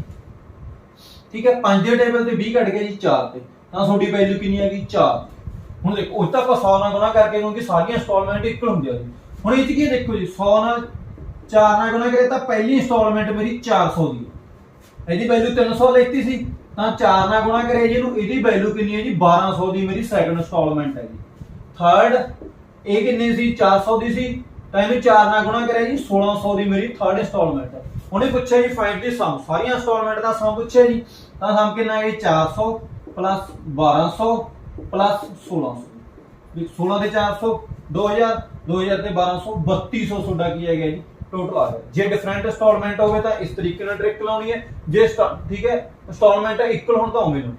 ਠੀਕ ਹੈ, 5 ਦੇ ਟੇਬਲ ਤੇ 20 ਘਟ ਗਿਆ ਜੀ 4 ਤੇ, ਤਾਂ ਤੁਹਾਡੀ ਵੈਲਿਊ ਕਿੰਨੀ ਆ ਗਈ 4। ਹੁਣ ਦੇਖੋ ਉਹ ਤਾਂ ਆਪਾਂ 100 ਨਾਲ ਗੁਣਾ ਕਰਕੇ, ਕਿਉਂਕਿ ਸਾਰੀਆਂ ਇੰਸਟਾਲਮੈਂਟ ਇਕੁਅਲ ਹੁੰਦੀਆਂ ਜੀ। ਹੁਣ ਇਹ ਚ ਕੀ ਦੇਖੋ ਜੀ 100 ਨਾਲ 4 ਨਾਲ ਗੁਣਾ ਕਰੇ ਤਾਂ ਪਹਿਲੀ ਇੰਸਟਾਲਮੈਂਟ ਮੇਰੀ 400 ਦੀ, ਇਹਦੀ ਵੈਲਿਊ 300 ਲੈਤੀ ਸੀ, ਤਾਂ 4 ਨਾਲ ਗੁਣਾ ਕਰੇ ਜਿਹਨੂੰ, ਇਹਦੀ ਵੈਲਿਊ ਕਿੰਨੀ ਹੈ ਜੀ 1200 ਦੀ ਮੇਰੀ ਸੈਕੰਡ ਇੰਸਟਾਲਮੈਂਟ ਹੈ ਜੀ। ਥਰਡ ਇਹ ਕਿੰਨੀ ਸੀ 400 ਦੀ ਸੀ, ਤਾਂ ਇਹਨੂੰ 4 ਨਾਲ ਗੁਣਾ ਕਰਿਆ ਜੀ 1600 ਦੀ ਮੇਰੀ ਥਰਡ ਇੰਸਟਾਲਮੈਂਟ ਹੈ। ਉਹਨੇ ਪੁੱਛਿਆ ਜੀ ਫਾਈਂਡ ਦੀ ਸਮ, ਸਾਰੀਆਂ ਇੰਸਟਾਲਮੈਂਟ ਦਾ ਸਮ ਪੁੱਛਿਆ ਜੀ, ਤਾਂ ਸਮ ਕਿੰਨਾ ਹੈ 400 ਪਲੱਸ 1200 ਪਲੱਸ 1600, 16 ਤੇ 400 2000, 2000 ਤੇ 1200 3200 ਤੁਹਾਡਾ ਕੀ ਹੈਗਾ ਜੀ ਟੋਟਲ ਆ ਗਿਆ। ਜੇ ਡਿਫਰੈਂਟ ਇੰਸਟਾਲਮੈਂਟ ਹੋਵੇ ਤਾਂ ਇਸ ਤਰੀਕੇ ਨਾਲ ਟ੍ਰਿਕ ਲਾਉਣੀ ਹੈ, ਜੇ ਠੀਕ ਹੈ ਇੰਸਟਾਲਮੈਂਟ ਇਕੁਅਲ ਹੋਣ ਤਾਂ ਉਵੇਂ ਨੂੰ।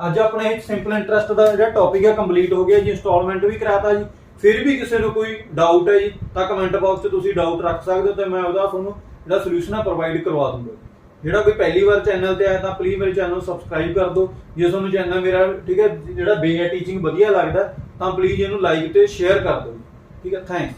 ਅੱਜ ਆਪਣੇ ਇਹ ਸਿੰਪਲ ਇੰਟਰਸਟ ਦਾ ਜਿਹੜਾ ਟੌਪਿਕ ਹੈ ਕੰਪਲੀਟ ਹੋ ਗਿਆ ਜੀ, ਇੰਸਟਾਲਮੈਂਟ ਵੀ ਕਰਾਤਾ ਜੀ। ਫਿਰ ਵੀ ਕਿਸੇ ਨੂੰ ਕੋਈ ਡਾਊਟ ਹੈ ਜੀ ਤਾਂ ਕਮੈਂਟ ਬਾਕਸ 'ਚ ਤੁਸੀਂ ਡਾਊਟ ਰੱਖ ਸਕਦੇ ਹੋ, ਤੇ ਮੈਂ ਉਹਦਾ ਤੁਹਾਨੂੰ ਜਿਹੜਾ ਸੋਲੂਸ਼ਨ ਹੈ ਪ੍ਰੋਵਾਈਡ ਕਰਵਾ ਦੂੰਗਾ। ਜਿਹੜਾ ਕੋਈ ਪਹਿਲੀ ਵਾਰ ਚੈਨਲ ਤੇ ਆਇਆ ਤਾਂ ਪਲੀਜ਼ ਮੇਰੇ ਚੈਨਲ ਨੂੰ ਸਬਸਕ੍ਰਾਈਬ ਕਰ ਦਿਓ। ਜੇ ਤੁਹਾਨੂੰ ਚੈਨਲ ਮੇਰਾ ਠੀਕ ਹੈ ਜਿਹੜਾ ਬੇ ਹੈ ਟੀਚਿੰਗ ਵਧੀਆ ਲੱਗਦਾ ਤਾਂ ਪਲੀਜ਼ ਇਹਨੂੰ ਲਾਈਕ ਤੇ ਸ਼ੇਅਰ ਕਰ ਦਿਓ। ਠੀਕ ਹੈ, ਥੈਂਕਸ।